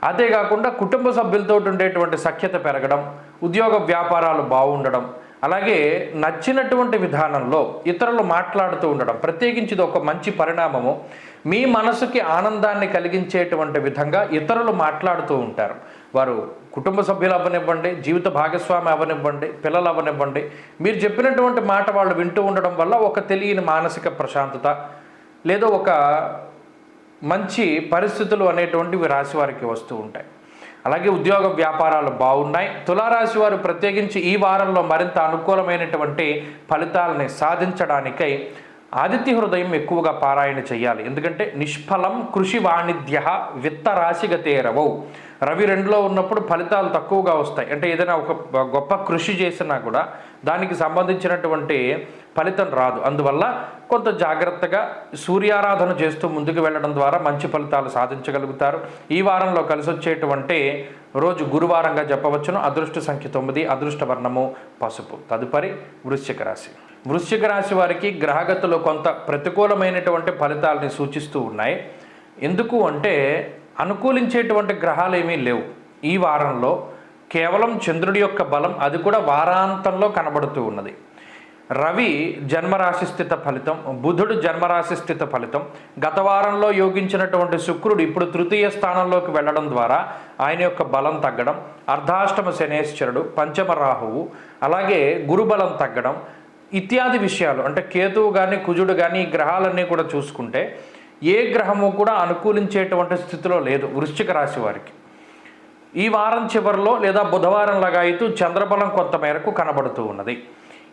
అంతేకాకుండా కుటుంబ సభ్యులతో ఉండేటువంటి సఖ్యత పెరగడం, ఉద్యోగ వ్యాపారాలు బాగుండడం, అలాగే నచ్చినటువంటి విధానంలో ఇతరులు మాట్లాడుతూ ఉండడం, ప్రత్యేకించి ఇది ఒక మంచి పరిణామము. మీ మనసుకి ఆనందాన్ని కలిగించేటువంటి విధంగా ఇతరులు మాట్లాడుతూ ఉంటారు. వారు కుటుంబ సభ్యులు అవ్వనివ్వండి, జీవిత భాగస్వామి అవ్వనివ్వండి, పిల్లలు అవ్వనివ్వండి, మీరు చెప్పినటువంటి మాట వాళ్ళు వింటూ ఉండడం వల్ల ఒక తెలియని మానసిక ప్రశాంతత లేదా ఒక మంచి పరిస్థితులు అనేటువంటివి రాశి వారికి వస్తూ ఉంటాయి. అలాగే ఉద్యోగ వ్యాపారాలు బాగున్నాయి. తులారాశి వారు ప్రత్యేకించి ఈ వారంలో మరింత అనుకూలమైనటువంటి ఫలితాలని సాధించడానికై ఆదిత్య హృదయం ఎక్కువగా పారాయణ చేయాలి. ఎందుకంటే నిష్ఫలం కృషి వాణిజ్య విత్తరాశిగతేరవౌ. రవి 2లో ఉన్నప్పుడు ఫలితాలు తక్కువగా వస్తాయి. అంటే ఏదైనా ఒక గొప్ప కృషి చేసినా కూడా దానికి సంబంధించినటువంటి ఫలితం రాదు. అందువల్ల కొంత జాగ్రత్తగా సూర్యారాధన చేస్తూ ముందుకు వెళ్ళడం ద్వారా మంచి ఫలితాలు సాధించగలుగుతారు. ఈ వారంలో కలిసి వచ్చేటువంటి రోజు గురువారంగా చెప్పవచ్చును. అదృష్ట సంఖ్య 9, అదృష్ట వర్ణము పసుపు. తదుపరి వృశ్చిక రాశి. వృశ్చిక రాశి వారికి గ్రహగతులు కొంత ప్రతికూలమైనటువంటి ఫలితాలని సూచిస్తూ ఉన్నాయి. ఎందుకు అంటే అనుకూలించేటువంటి గ్రహాలు ఏమీ లేవు ఈ వారంలో. కేవలం చంద్రుడి యొక్క బలం, అది కూడా వారాంతంలో కనబడుతూ ఉన్నది. రవి జన్మరాశి స్థిత ఫలితం, బుధుడు జన్మరాశి స్థిత ఫలితం. గత వారంలో యోగించినటువంటి శుక్రుడు ఇప్పుడు తృతీయ స్థానంలోకి వెళ్ళడం ద్వారా ఆయన యొక్క బలం తగ్గడం, అర్ధాష్టమ శనేశ్వరుడు, పంచమ రాహువు, అలాగే గురుబలం తగ్గడం ఇత్యాది విషయాలు. అంటే కేతువు కానీ కుజుడు కానీ ఈ గ్రహాలన్నీ కూడా చూసుకుంటే ఏ గ్రహము కూడా అనుకూలించేటువంటి స్థితిలో లేదు వృశ్చిక రాశి వారికి. ఈ వారం చివరిలో లేదా బుధవారం లగాయితూ చంద్రబలం కొంత మేరకు కనబడుతూ ఉన్నది.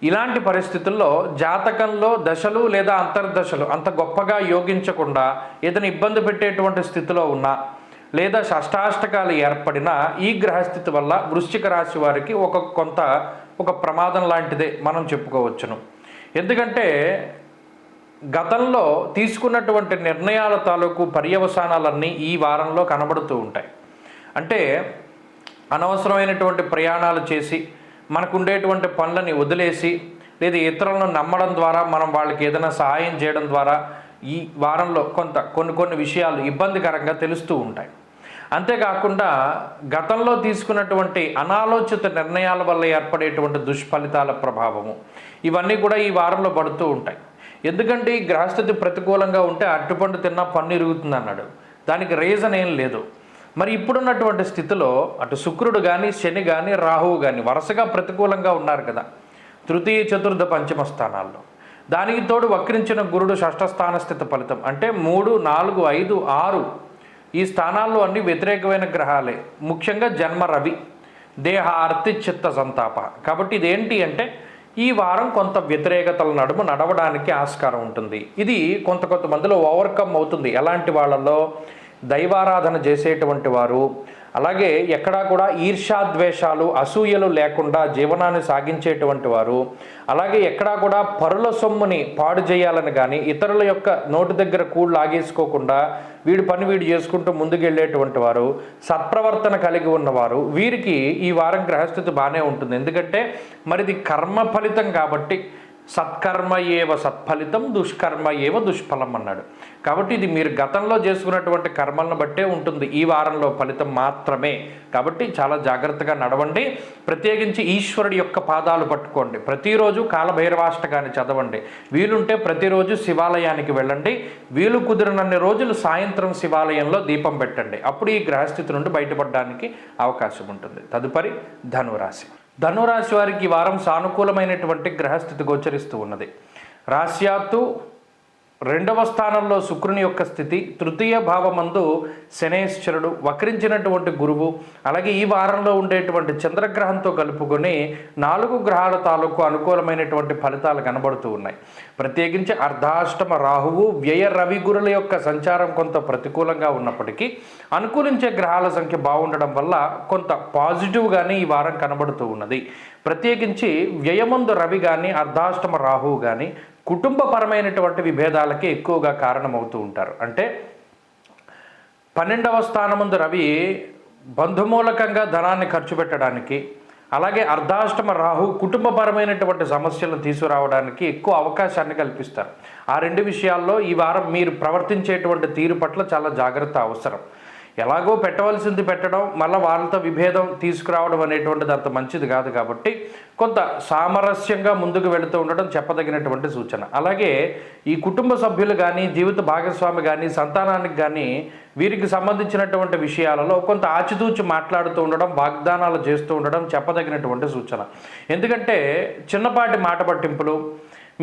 ఇలాంటి పరిస్థితుల్లో జాతకంలో దశలు లేదా అంతర్దశలు అంత గొప్పగా యోగించకుండా ఏదైనా ఇబ్బంది పెట్టేటువంటి స్థితిలో ఉన్నా లేదా షష్టాష్టకాలు ఏర్పడినా ఈ గ్రహస్థితి వల్ల వృశ్చిక రాశి వారికి ఒక ప్రమాదం లాంటిదే మనం చెప్పుకోవచ్చును. ఎందుకంటే గతంలో తీసుకున్నటువంటి నిర్ణయాల తాలూకు పర్యవసానాలన్నీ ఈ వారంలో కనబడుతూ ఉంటాయి. అంటే అనవసరమైనటువంటి ప్రయాణాలు చేసి మనకుండేటువంటి పనులని వదిలేసి లేదా ఇతరులను నమ్మడం ద్వారా మనం వాళ్ళకి ఏదైనా సహాయం చేయడం ద్వారా ఈ వారంలో కొన్ని విషయాలు ఇబ్బందికరంగా తెలుస్తూ ఉంటాయి. అంతేకాకుండా గతంలో తీసుకున్నటువంటి అనాలోచిత నిర్ణయాల వల్ల ఏర్పడేటువంటి దుష్ఫలితాల ప్రభావము ఇవన్నీ కూడా ఈ వారంలో పడుతూ ఉంటాయి. ఎందుకంటే ఈ గ్రహస్థితి ప్రతికూలంగా ఉంటే అరటిపండు తిన్నా పన్ను ఇరుగుతుంది అన్నాడు. దానికి రీజన్ ఏం లేదు. మరి ఇప్పుడున్నటువంటి స్థితిలో అటు శుక్రుడు కానీ శని కానీ రాహువు కానీ వరుసగా ప్రతికూలంగా ఉన్నారు కదా తృతీయ చతుర్థ పంచమ స్థానాల్లో. దానికి తోడు వక్రించిన గురుడు షష్ఠస్థాన స్థిత ఫలితం. అంటే 3, 4, 5, 6 ఈ స్థానాల్లో అన్ని వ్యతిరేకమైన గ్రహాలే. ముఖ్యంగా జన్మ రవి దేహ ఆర్తి చిత్త సంతాప. కాబట్టి ఇదేంటి అంటే ఈ వారం కొంత వ్యతిరేకతల నడుమ నడవడానికి ఆస్కారం ఉంటుంది. ఇది కొంతమందిలో ఓవర్కమ్ అవుతుంది. ఎలాంటి వాళ్ళల్లో దైవారాధన చేసేటువంటి వారు, అలాగే ఎక్కడా కూడా ఈర్ష్యాద్వేషాలు అసూయలు లేకుండా జీవనాన్ని సాగించేటువంటి వారు, అలాగే ఎక్కడా కూడా పరుల సొమ్ముని పాడు చేయాలని కానీ ఇతరుల యొక్క నోటి దగ్గర కూడు లాగేసుకోకుండా వీడి పని వీడు చేసుకుంటూ ముందుకెళ్ళేటువంటి వారు, సత్ప్రవర్తన కలిగి ఉన్నవారు, వీరికి ఈ వారం గ్రహస్థితి బాగానే ఉంటుంది. ఎందుకంటే మరిది కర్మ ఫలితం కాబట్టి సత్కర్మ ఏవ సత్ఫలితం, దుష్కర్మ ఏవ దుష్ఫలం అన్నాడు. కాబట్టి ఇది మీరు గతంలో చేసుకున్నటువంటి కర్మలను బట్టే ఉంటుంది ఈ వారంలో ఫలితం మాత్రమే. కాబట్టి చాలా జాగ్రత్తగా నడవండి. ప్రత్యేకించి ఈశ్వరుడి యొక్క పాదాలు పట్టుకోండి. ప్రతిరోజు కాలభైరవాష్టకాన్ని చదవండి. వీలుంటే ప్రతిరోజు శివాలయానికి వెళ్ళండి. వీలు కుదిరినన్ని రోజులు సాయంత్రం శివాలయంలో దీపం పెట్టండి. అప్పుడు ఈ గ్రహస్థితి నుండి బయటపడడానికి అవకాశం ఉంటుంది. తదుపరి ధనురాశి. ధనురాశి వారికి ఈ వారం సానుకూలమైనటువంటి గ్రహస్థితి గోచరిస్తూ ఉన్నది. రాశ్యాత్తు 2వ స్థానంలో శుక్రుని యొక్క స్థితి, 3వ భావమందు శనేశ్వరుడు, వక్రించినటువంటి గురువు, అలాగే ఈ వారంలో ఉండేటువంటి చంద్రగ్రహంతో కలుపుకొని 4 గ్రహాల తాలూకు అనుకూలమైనటువంటి ఫలితాలు కనబడుతూ ఉన్నాయి. ప్రత్యేకించి అర్ధాష్టమ రాహువు, వ్యయ రవి గురుల యొక్క సంచారం కొంత ప్రతికూలంగా ఉన్నప్పటికీ అనుకూలించే గ్రహాల సంఖ్య బాగుండడం వల్ల కొంత పాజిటివ్గానే ఈ వారం కనబడుతూ ఉన్నది. ప్రత్యేకించి వ్యయమందు రవి కానీ అర్ధాష్టమ రాహువు కానీ కుటుంబపరమైనటువంటి విభేదాలకి ఎక్కువగా కారణమవుతూ ఉంటారు. అంటే 12వ స్థానమందు రవి బంధుమూలకంగా ధనాన్ని ఖర్చు పెట్టడానికి, అలాగే అర్ధాష్టమ రాహు కుటుంబపరమైనటువంటి సమస్యలను తీసుకురావడానికి ఎక్కువ అవకాశాన్ని కల్పిస్తారు. ఆ 2 విషయాల్లో ఈ వారం మీరు ప్రవర్తించేటువంటి తీరు పట్ల చాలా జాగ్రత్త అవసరం. ఎలాగో పెట్టవలసింది పెట్టడం, మళ్ళీ వాళ్ళతో విభేదం తీసుకురావడం అనేటువంటిది అంత మంచిది కాదు. కాబట్టి కొంత సామరస్యంగా ముందుకు వెళుతూ ఉండడం చెప్పదగినటువంటి సూచన. అలాగే ఈ కుటుంబ సభ్యులు కానీ, జీవిత భాగస్వామి కానీ, సంతానానికి కానీ వీరికి సంబంధించినటువంటి విషయాలలో కొంత ఆచితూచి మాట్లాడుతూ ఉండడం, వాగ్దానాలు చేస్తూ ఉండడం చెప్పదగినటువంటి సూచన. ఎందుకంటే చిన్నపాటి మాట పట్టింపులు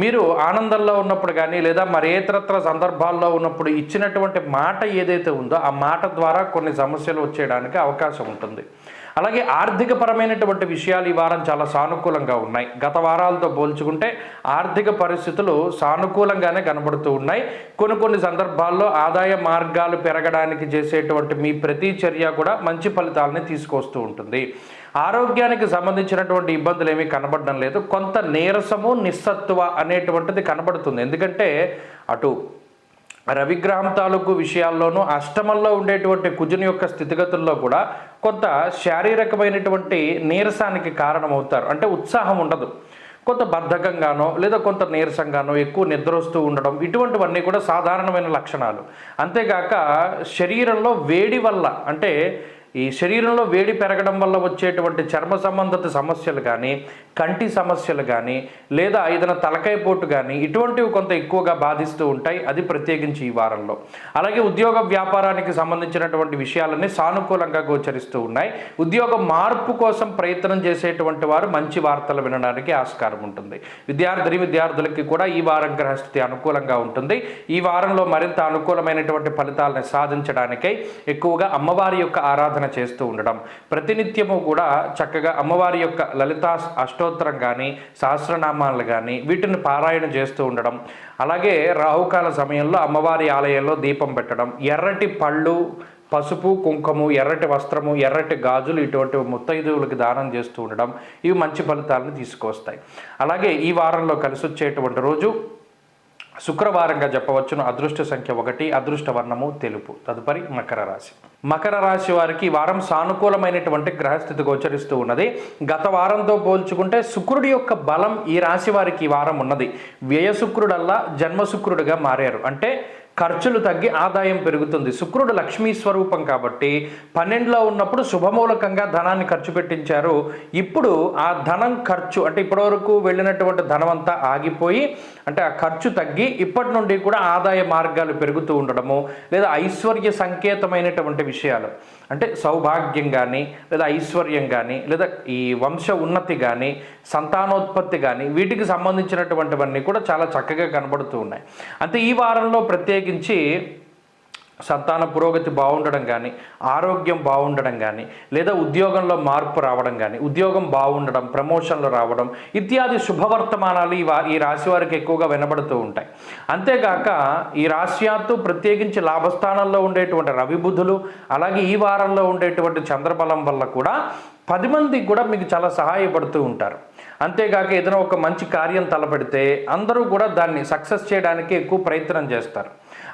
మీరు ఆనందంలో ఉన్నప్పుడు కానీ లేదా మరేతరత్ర సందర్భాల్లో ఉన్నప్పుడు ఇచ్చినటువంటి మాట ఏదైతే ఉందో ఆ మాట ద్వారా కొన్ని సమస్యలు వచ్చేయడానికి అవకాశం ఉంటుంది. అలాగే ఆర్థికపరమైనటువంటి విషయాలు ఈ వారం చాలా సానుకూలంగా ఉన్నాయి. గత వారాలతో పోల్చుకుంటే ఆర్థిక పరిస్థితులు సానుకూలంగానే కనబడుతూ ఉన్నాయి. కొన్ని సందర్భాల్లో ఆదాయ మార్గాలు పెరగడానికి చేసేటువంటి మీ ప్రతి చర్య కూడా మంచి ఫలితాలని తీసుకొస్తూ ఉంటుంది. ఆరోగ్యానికి సంబంధించినటువంటి ఇబ్బందులు ఏమీ కనబడడం లేదు. కొంత నీరసము, నిస్సత్తువ అనేటువంటిది కనబడుతుంది. ఎందుకంటే అటు రవిగ్రహం తాలూకు విషయాల్లోనూ అష్టమంలో ఉండేటువంటి కుజుని యొక్క స్థితిగతుల్లో కూడా కొంత శారీరకమైనటువంటి నీరసానికి కారణమవుతారు. అంటే ఉత్సాహం ఉండదు, కొంత బద్ధకంగానో లేదా కొంత నీరసంగానో, ఎక్కువ నిద్ర వస్తూ ఉండడం, ఇటువంటివన్నీ కూడా సాధారణమైన లక్షణాలు. అంతేగాక శరీరంలో వేడి వల్ల, అంటే ఈ శరీరంలో వేడి పెరగడం వల్ల వచ్చేటువంటి చర్మ సంబంధిత సమస్యలు కానీ, కంటి సమస్యలు కానీ, లేదా ఏదైనా తలకాయ పోటు కానీ ఇటువంటివి కొంత ఎక్కువగా బాధిస్తూ ఉంటాయి. అది ప్రత్యేకించి ఈ వారంలో. అలాగే ఉద్యోగ వ్యాపారానికి సంబంధించినటువంటి విషయాలన్నీ సానుకూలంగా గోచరిస్తూ ఉన్నాయి. ఉద్యోగ మార్పు కోసం ప్రయత్నం చేసేటువంటి వారు మంచి వార్తలు వినడానికి ఆస్కారం ఉంటుంది. విద్యార్థులకి కూడా ఈ వారం గ్రహస్థితి అనుకూలంగా ఉంటుంది. ఈ వారంలో మరింత అనుకూలమైనటువంటి ఫలితాలను సాధించడానికై ఎక్కువగా అమ్మవారి యొక్క ఆరాధన చేస్తూ ఉండడం, ప్రతినిత్యము కూడా చక్కగా అమ్మవారి యొక్క లలితా అష్టోత్తరం కానీ, సహస్రనామాలు కానీ వీటిని పారాయణ చేస్తూ ఉండడం, అలాగే రాహుకాల సమయంలో అమ్మవారి ఆలయంలో దీపం పెట్టడం, ఎర్రటి పళ్ళు, పసుపు, కుంకుమ, ఎర్రటి వస్త్రము, ఎర్రటి గాజులు ఇటువంటి ముత్తైదువులకి దానం చేస్తూ ఉండడం ఇవి మంచి ఫలితాలను తీసుకొస్తాయి. అలాగే ఈ వారంలో కలిసి వచ్చేటువంటి రోజు శుక్రవారంగా చెప్పవచ్చును. అదృష్ట సంఖ్య 1, అదృష్ట వర్ణము తెలుపు. తదుపరి మకర రాశి. మకర రాశి వారికి ఈ వారం సానుకూలమైనటువంటి గ్రహస్థితి గోచరిస్తూ ఉన్నది. గత వారంతో పోల్చుకుంటే శుక్రుడి యొక్క బలం ఈ రాశి వారికి ఈ వారం ఉన్నది. వ్యయ శుక్రుడల్లా జన్మ శుక్రుడిగా మారారు. అంటే ఖర్చులు తగ్గి ఆదాయం పెరుగుతుంది. శుక్రుడు లక్ష్మీ స్వరూపం కాబట్టి 12లో ఉన్నప్పుడు శుభమూలకంగా ధనాన్ని ఖర్చు పెట్టించారు. ఇప్పుడు ఆ ధనం ఖర్చు, అంటే ఇప్పటివరకు వెళ్ళినటువంటి ధనమంతా ఆగిపోయి, అంటే ఆ ఖర్చు తగ్గి ఇప్పటి నుండి కూడా ఆదాయ మార్గాలు పెరుగుతూ ఉండడము, లేదా ఐశ్వర్య సంకేతమైనటువంటి విషయాలు, అంటే సౌభాగ్యం కానీ, లేదా ఐశ్వర్యం కానీ, లేదా ఈ వంశ ఉన్నతి కానీ, సంతానోత్పత్తి కానీ వీటికి సంబంధించినటువంటివన్నీ కూడా చాలా చక్కగా కనబడుతూ ఉన్నాయి. అంటే ఈ వారంలో ప్రత్యేకించి సంతాన పురోగతి బాగుండడం కానీ, ఆరోగ్యం బాగుండడం కానీ, లేదా ఉద్యోగంలో మార్పు రావడం కానీ, ఉద్యోగం బాగుండడం, ప్రమోషన్లు రావడం ఇత్యాది శుభవర్తమానాలు ఈ రాశి వారికి ఎక్కువగా వినబడుతూ ఉంటాయి. అంతేగాక ఈ రాశ్యాత్తు ప్రత్యేకించి లాభస్థానంలో ఉండేటువంటి రవి బుధులు, అలాగే ఈ వారంలో ఉండేటువంటి చంద్రబలం వల్ల కూడా 10 మందికి కూడా మీకు చాలా సహాయపడుతూ ఉంటారు. అంతేగాక ఏదైనా ఒక మంచి కార్యం తలపెడితే అందరూ కూడా దాన్ని సక్సెస్ చేయడానికి ఎక్కువ ప్రయత్నం చేస్తారు.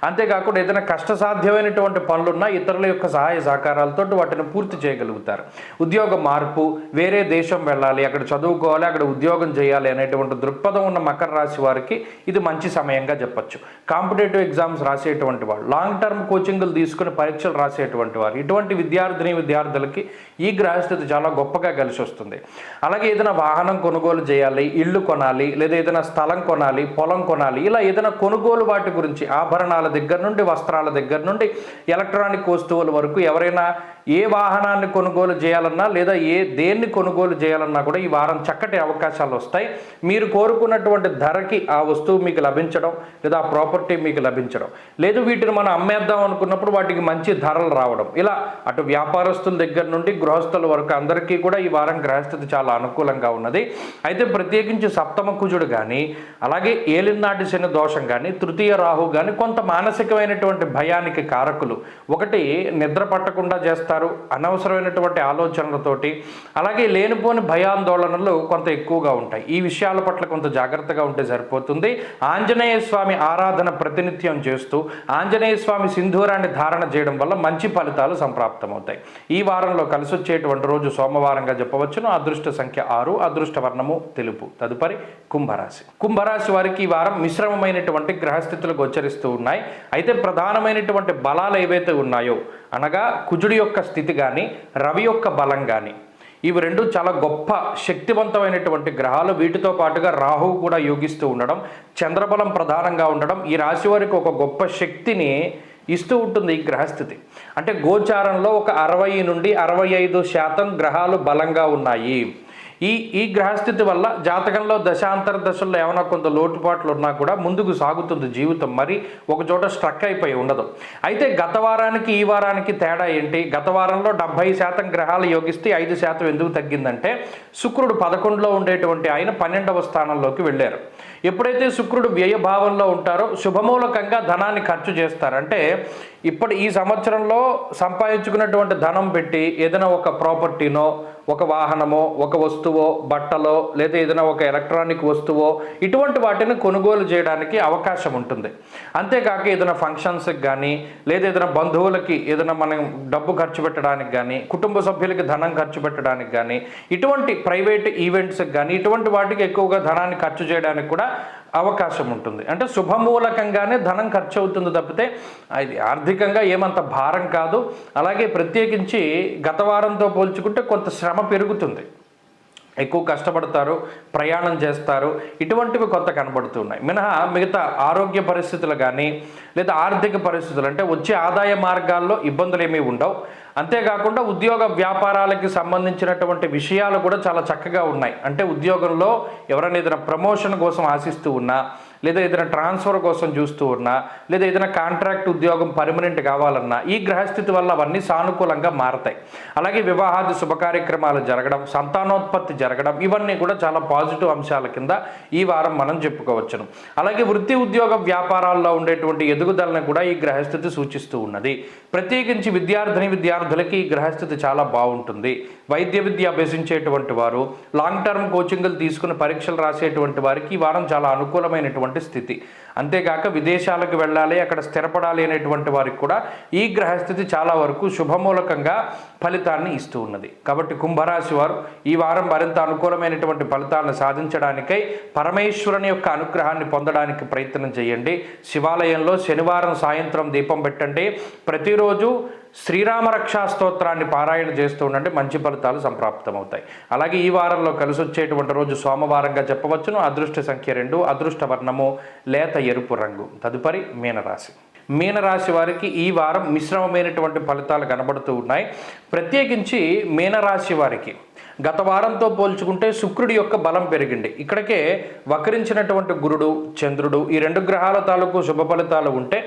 అంతేకాకుండా ఏదైనా కష్టసాధ్యమైనటువంటి పనులున్నా ఇతరుల యొక్క సహాయ సహకారాలతో వాటిని పూర్తి చేయగలుగుతారు. ఉద్యోగ మార్పు, వేరే దేశం వెళ్ళాలి, అక్కడ చదువుకోవాలి, అక్కడ ఉద్యోగం చేయాలి అనేటువంటి దృక్పథం ఉన్న మకర రాశి వారికి ఇది మంచి సమయంగా చెప్పచ్చు. కాంపిటేటివ్ ఎగ్జామ్స్ రాసేటువంటి వాళ్ళు, లాంగ్ టర్మ్ కోచింగ్లు తీసుకుని పరీక్షలు రాసేటువంటి వారు, ఇటువంటి విద్యార్థులకి ఈ గ్రహస్థితి చాలా గొప్పగా కలిసి వస్తుంది. అలాగే ఏదైనా వాహనం కొనుగోలు చేయాలి, ఇల్లు కొనాలి, లేదా ఏదైనా స్థలం కొనాలి, పొలం కొనాలి, ఇలా ఏదైనా కొనుగోలు వాటి గురించి ఆభరణాల దగ్గర నుండి, వస్త్రాల దగ్గర నుండి, ఎలక్ట్రానిక్ వస్తువుల వరకు ఎవరైనా ఏ వాహనాన్ని కొనుగోలు చేయాలన్నా లేదా దేన్ని కొనుగోలు చేయాలన్నా కూడా ఈ వారం చక్కటి అవకాశాలు వస్తాయి. మీరు కోరుకున్నటువంటి ధరకి ఆ వస్తువు మీకు లభించడం, లేదా ఆ ప్రాపర్టీ మీకు లభించడం, లేదు వీటిని మనం అమ్మేద్దాం అనుకున్నప్పుడు వాటికి మంచి ధరలు రావడం, ఇలా అటు వ్యాపారస్తుల దగ్గర నుండి గృహస్థుల వరకు అందరికీ కూడా ఈ వారం గ్రహస్థితి చాలా అనుకూలంగా ఉన్నది. అయితే ప్రత్యేకించి సప్తమ కుజుడు కానీ, అలాగే ఏలినాటి శని దోషం కానీ, తృతీయ రాహు కానీ కొంత మానసికమైనటువంటి భయానికి కారకులు. ఒకటి, నిద్ర పట్టకుండా చేస్తారు అనవసరమైనటువంటి ఆలోచనలతోటి, అలాగే లేనిపోని భయాందోళనలు కొంత ఎక్కువగా ఉంటాయి. ఈ విషయాల పట్ల కొంత జాగ్రత్తగా ఉంటే సరిపోతుంది. ఆంజనేయ స్వామి ఆరాధన ప్రతినిత్యం చేస్తూ ఆంజనేయ స్వామి సింధూరాన్ని ధారణ చేయడం వల్ల మంచి ఫలితాలు సంప్రాప్తమవుతాయి. ఈ వారంలో కలిసి వచ్చేటువంటి రోజు సోమవారంగా చెప్పవచ్చును. అదృష్ట సంఖ్య 6, అదృష్ట వర్ణము తెలుపు. తదుపరి కుంభరాశి. కుంభరాశి వారికి ఈ వారం మిశ్రమమైనటువంటి గ్రహస్థితులు గోచరిస్తూ ఉన్నాయి. అయితే ప్రధానమైనటువంటి బలాలు ఏవైతే ఉన్నాయో, అనగా కుజుడి యొక్క స్థితి కానీ, రవి యొక్క బలం కానీ, ఇవి రెండు చాలా గొప్ప శక్తివంతమైనటువంటి గ్రహాలు. వీటితో పాటుగా రాహువు కూడా యోగిస్తూ ఉండడం, చంద్రబలం ప్రధానంగా ఉండడం ఈ రాశి వారికి ఒక గొప్ప శక్తిని ఇస్తూ ఉంటుంది. ఈ గ్రహస్థితి అంటే గోచారంలో ఒక 60 నుండి 65% గ్రహాలు బలంగా ఉన్నాయి. ఈ గ్రహస్థితి వల్ల జాతకంలో దశాంతర దశల్లో ఏమైనా కొంత లోటుపాట్లు ఉన్నా కూడా ముందుకు సాగుతుంది జీవితం, మరి ఒక చోట స్ట్రక్ అయిపోయి ఉండదు. అయితే గత వారానికి ఈ వారానికి తేడా ఏంటి? గత వారంలో 70% గ్రహాలు యోగిస్తే 5% ఎందుకు తగ్గిందంటే, శుక్రుడు 11లో ఉండేటువంటి ఆయన 12వ స్థానంలోకి వెళ్ళారు. ఎప్పుడైతే శుక్రుడు వ్యయభావంలో ఉంటారో శుభమూలకంగా ధనాన్ని ఖర్చు చేస్తారు. అంటే ఈ సంవత్సరంలో సంపాదించుకున్నటువంటి ధనం పెట్టి ఏదైనా ఒక ప్రాపర్టీనో, ఒక వాహనమో, ఒక వస్తువో, బట్టలో, లేదా ఏదైనా ఒక ఎలక్ట్రానిక్ వస్తువో ఇటువంటి వాటిని కొనుగోలు చేయడానికి అవకాశం ఉంటుంది. అంతేకాక ఏదైనా ఫంక్షన్స్కి కానీ, లేదా ఏదైనా బంధువులకి ఏదైనా మనం డబ్బు ఖర్చు పెట్టడానికి కానీ, కుటుంబ సభ్యులకి ధనం ఖర్చు పెట్టడానికి కానీ, ఇటువంటి ప్రైవేట్ ఈవెంట్స్కి కానీ ఇటువంటి వాటికి ఎక్కువగా ధనాన్ని ఖర్చు చేయడానికి కూడా అవకాశం ఉంటుంది. అంటే శుభమూలకంగానే ధనం ఖర్చు అవుతుంది తప్పితే అది ఆర్థికంగా ఏమంత భారం కాదు. అలాగే ప్రత్యేకించి గత వారంతో పోల్చుకుంటే కొంత శ్రమ పెరుగుతుంది, ఎక్కువ కష్టపడతారు, ప్రయాణం చేస్తారు, ఇటువంటివి కొంత కనబడుతున్నాయి. మిగతా ఆరోగ్య పరిస్థితులు కానీ, లేదా ఆర్థిక పరిస్థితులు అంటే వచ్చే ఆదాయ మార్గాల్లో ఇబ్బందులు ఏమీ ఉండవు. అంతేకాకుండా ఉద్యోగ వ్యాపారాలకి సంబంధించినటువంటి విషయాలు కూడా చాలా చక్కగా ఉన్నాయి. అంటే ఉద్యోగంలో ఎవరైనా ఏదైనా ప్రమోషన్ కోసం ఆశిస్తూ ఉన్నా, లేదా ఏదైనా ట్రాన్స్ఫర్ కోసం చూస్తూ ఉన్నా, లేదా ఏదైనా కాంట్రాక్ట్ ఉద్యోగం పర్మనెంట్ కావాలన్నా ఈ గ్రహస్థితి వల్ల అవన్నీ సానుకూలంగా మారతాయి. అలాగే వివాహాది శుభకార్యక్రమాలు జరగడం, సంతానోత్పత్తి జరగడం, ఇవన్నీ కూడా చాలా పాజిటివ్ అంశాల కింద ఈ వారం మనం చెప్పుకోవచ్చును. అలాగే వృత్తి ఉద్యోగ వ్యాపారాల్లో ఉండేటువంటి ఎదుగుదలను కూడా ఈ గ్రహస్థితి సూచిస్తూ ఉన్నది. ప్రత్యేకించి విద్యార్థులకి ఈ గ్రహస్థితి చాలా బాగుంటుంది. వైద్య విద్య అభ్యసించేటువంటి వారు, లాంగ్ టర్మ్ కోచింగ్లు తీసుకుని పరీక్షలు రాసేటువంటి వారికి ఈ వారం చాలా అనుకూలమైనటువంటి స్థితి. అంతేగాక విదేశాలకు వెళ్ళాలి, అక్కడ స్థిరపడాలి అనేటువంటి వారికి కూడా ఈ గ్రహస్థితి చాలా వరకు శుభమూలకంగా ఫలితాన్ని ఇస్తూ ఉన్నది. కాబట్టి కుంభరాశి వారు ఈ వారం మరింత అనుకూలమైనటువంటి ఫలితాలను సాధించడానికై పరమేశ్వరుని యొక్క అనుగ్రహాన్ని పొందడానికి ప్రయత్నం చేయండి. శివాలయంలో శనివారం సాయంత్రం దీపం పెట్టండి. ప్రతిరోజు శ్రీరామ రక్షా స్తోత్రాన్ని పారాయణ చేస్తూ ఉండండి, మంచి ఫలితాలు సంప్రాప్తమవుతాయి. అలాగే ఈ వారంలో కలిసి వచ్చేటువంటి రోజు సోమవారంగా చెప్పవచ్చును. అదృష్ట సంఖ్య 2, అదృష్ట వర్ణము లేత ఎరుపు రంగు. తదుపరి మీనరాశి. మీనరాశి వారికి ఈ వారం మిశ్రమమైనటువంటి ఫలితాలు కనబడుతూ ఉన్నాయి. ప్రత్యేకించి మీనరాశి వారికి గత వారంతో పోల్చుకుంటే శుక్రుడి యొక్క బలం పెరిగింది. ఇక్కడికే వక్రించినటువంటి గురుడు, చంద్రుడు ఈ 2 గ్రహాల తాలూకు శుభ ఫలితాలు ఉంటే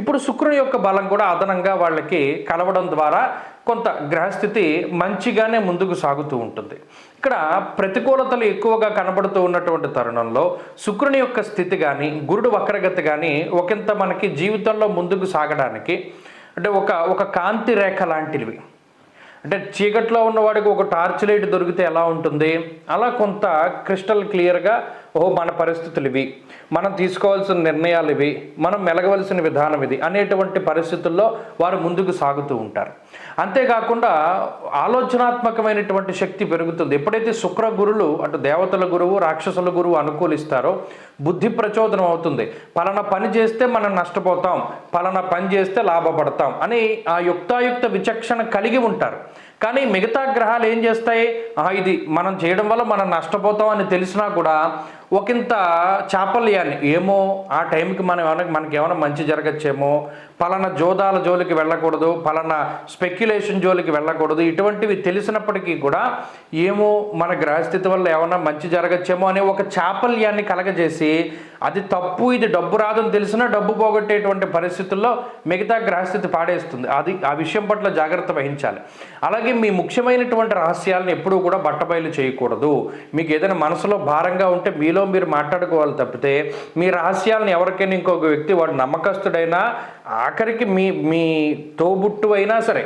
ఇప్పుడు శుక్రుడి యొక్క బలం కూడా అదనంగా వాళ్ళకి కలవడం ద్వారా కొంత గ్రహస్థితి మంచిగానే ముందుకు సాగుతూ ఉంటుంది. ఇక్కడ ప్రతికూలతలు ఎక్కువగా కనబడుతూ ఉన్నటువంటి తరుణంలో శుక్రుని యొక్క స్థితి కానీ, గురుడు వక్రగతి కానీ ఒకంత మనకి జీవితంలో ముందుకు సాగడానికి అంటే ఒక కాంతి రేఖ లాంటివి. అంటే చీకట్లో ఉన్నవాడికి ఒక టార్చ్ లైట్ దొరికితే ఎలా ఉంటుంది, అలా కొంత క్రిస్టల్ క్లియర్గా మన పరిస్థితులు ఇవి, మనం తీసుకోవాల్సిన నిర్ణయాలు ఇవి, మనం మెలగవలసిన విధానం ఇది అనేటువంటి పరిస్థితుల్లో వారు ముందుకు సాగుతూ ఉంటారు. అంతేకాకుండా ఆలోచనాత్మకమైనటువంటి శక్తి పెరుగుతుంది. ఎప్పుడైతే శుక్ర గురులు అటు దేవతల గురువు, రాక్షసుల గురువు అనుకూలిస్తారో బుద్ధి ప్రచోదనం అవుతుంది. పలానా పని చేస్తే మనం నష్టపోతాం, పలానా పని చేస్తే లాభపడతాం అని ఆ యుక్తాయుక్త విచక్షణ కలిగి ఉంటారు. కానీ మిగతా గ్రహాలు ఏం చేస్తాయి, ఇది మనం చేయడం వల్ల మనం నష్టపోతాం అని తెలిసినా కూడా ఒకంత చాపల్యాన్ని, ఏమో ఆ టైంకి మనకేమైనా మంచి జరగచ్చేమో, పలానా జోదాల జోలికి వెళ్ళకూడదు, పలానా స్పెక్యులేషన్ జోలికి వెళ్ళకూడదు, ఇటువంటివి తెలిసినప్పటికీ కూడా ఏమో మన గ్రహస్థితి వల్ల ఏమైనా మంచి జరగచ్చేమో అనే ఒక చాపల్యాన్ని కలగజేసి అది తప్పు, ఇది డబ్బు రాదని తెలిసినా డబ్బు పోగొట్టేటువంటి పరిస్థితుల్లో మిగతా గ్రహస్థితి పాడేస్తుంది. ఆ విషయం పట్ల జాగ్రత్త వహించాలి. అలాగే మీ ముఖ్యమైనటువంటి రహస్యాలను ఎప్పుడూ కూడా బట్టబయలు చేయకూడదు. మీకు ఏదైనా మనసులో భారంగా ఉంటే మీలో మీరు మాట్లాడుకోవాలి తప్పితే మీ రహస్యాలను ఎవరికైనా ఇంకొక వ్యక్తి వాడు నమ్మకస్తుడైనా ఆఖరికి మీ తోబుట్టు అయినా సరే,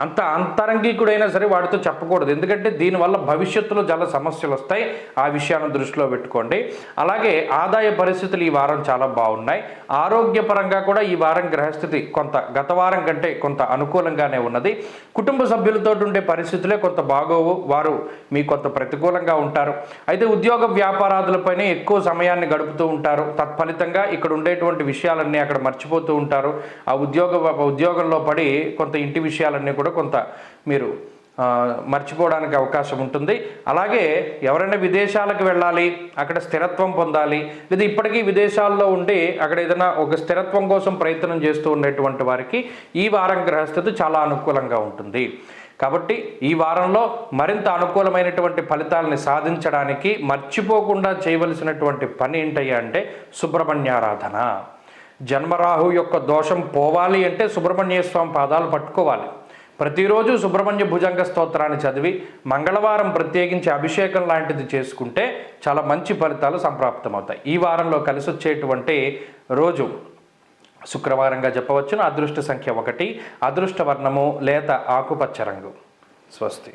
అంత అంతరంగికుడైనా సరే వాడితో చెప్పకూడదు. ఎందుకంటే దీనివల్ల భవిష్యత్తులో చాలా సమస్యలు వస్తాయి. ఆ విషయాన్ని దృష్టిలో పెట్టుకోండి. అలాగే ఆదాయ పరిస్థితులు ఈ వారం చాలా బాగున్నాయి. ఆరోగ్యపరంగా కూడా ఈ వారం గ్రహస్థితి కొంత గత వారం కంటే కొంత అనుకూలంగానే ఉన్నది. కుటుంబ సభ్యులతో ఉండే పరిస్థితులే కొంత బాగోవు, వారు మీకు కొంత ప్రతికూలంగా ఉంటారు. అయితే ఉద్యోగ వ్యాపారాదులపైనే ఎక్కువ సమయాన్ని గడుపుతూ ఉంటారు. తత్ఫలితంగా ఇక్కడ ఉండేటువంటి విషయాలన్నీ అక్కడ మర్చిపోతూ ఉంటారు. ఆ ఉద్యోగంలో పడి కొంత ఇంటి విషయాలన్నీ కూడా కొంత మీరు మర్చిపోవడానికి అవకాశం ఉంటుంది. అలాగే ఎవరైనా విదేశాలకు వెళ్ళాలి, అక్కడ స్థిరత్వం పొందాలి, లేదా ఇప్పటికీ విదేశాల్లో ఉండి అక్కడ ఏదైనా ఒక స్థిరత్వం కోసం ప్రయత్నం చేస్తూ ఉండేటువంటి వారికి ఈ వారం గ్రహస్థితి చాలా అనుకూలంగా ఉంటుంది. కాబట్టి ఈ వారంలో మరింత అనుకూలమైనటువంటి ఫలితాలని సాధించడానికి మర్చిపోకుండా చేయవలసినటువంటి పని ఏంటయ్యా అంటే సుబ్రహ్మణ్యారాధన. జన్మరాహు యొక్క దోషం పోవాలి అంటే సుబ్రహ్మణ్య స్వామి పాదాలు పట్టుకోవాలి. ప్రతిరోజు సుబ్రహ్మణ్య భుజంగ స్తోత్రాన్ని చదివి మంగళవారం ప్రత్యేకించి అభిషేకం లాంటిది చేసుకుంటే చాలా మంచి ఫలితాలు సంప్రాప్తమవుతాయి. ఈ వారంలో కలిసి వచ్చేటువంటి రోజు శుక్రవారంగా చెప్పవచ్చును. అదృష్ట సంఖ్య 1, అదృష్ట వర్ణము లేత ఆకుపచ్చ రంగు. స్వస్తి.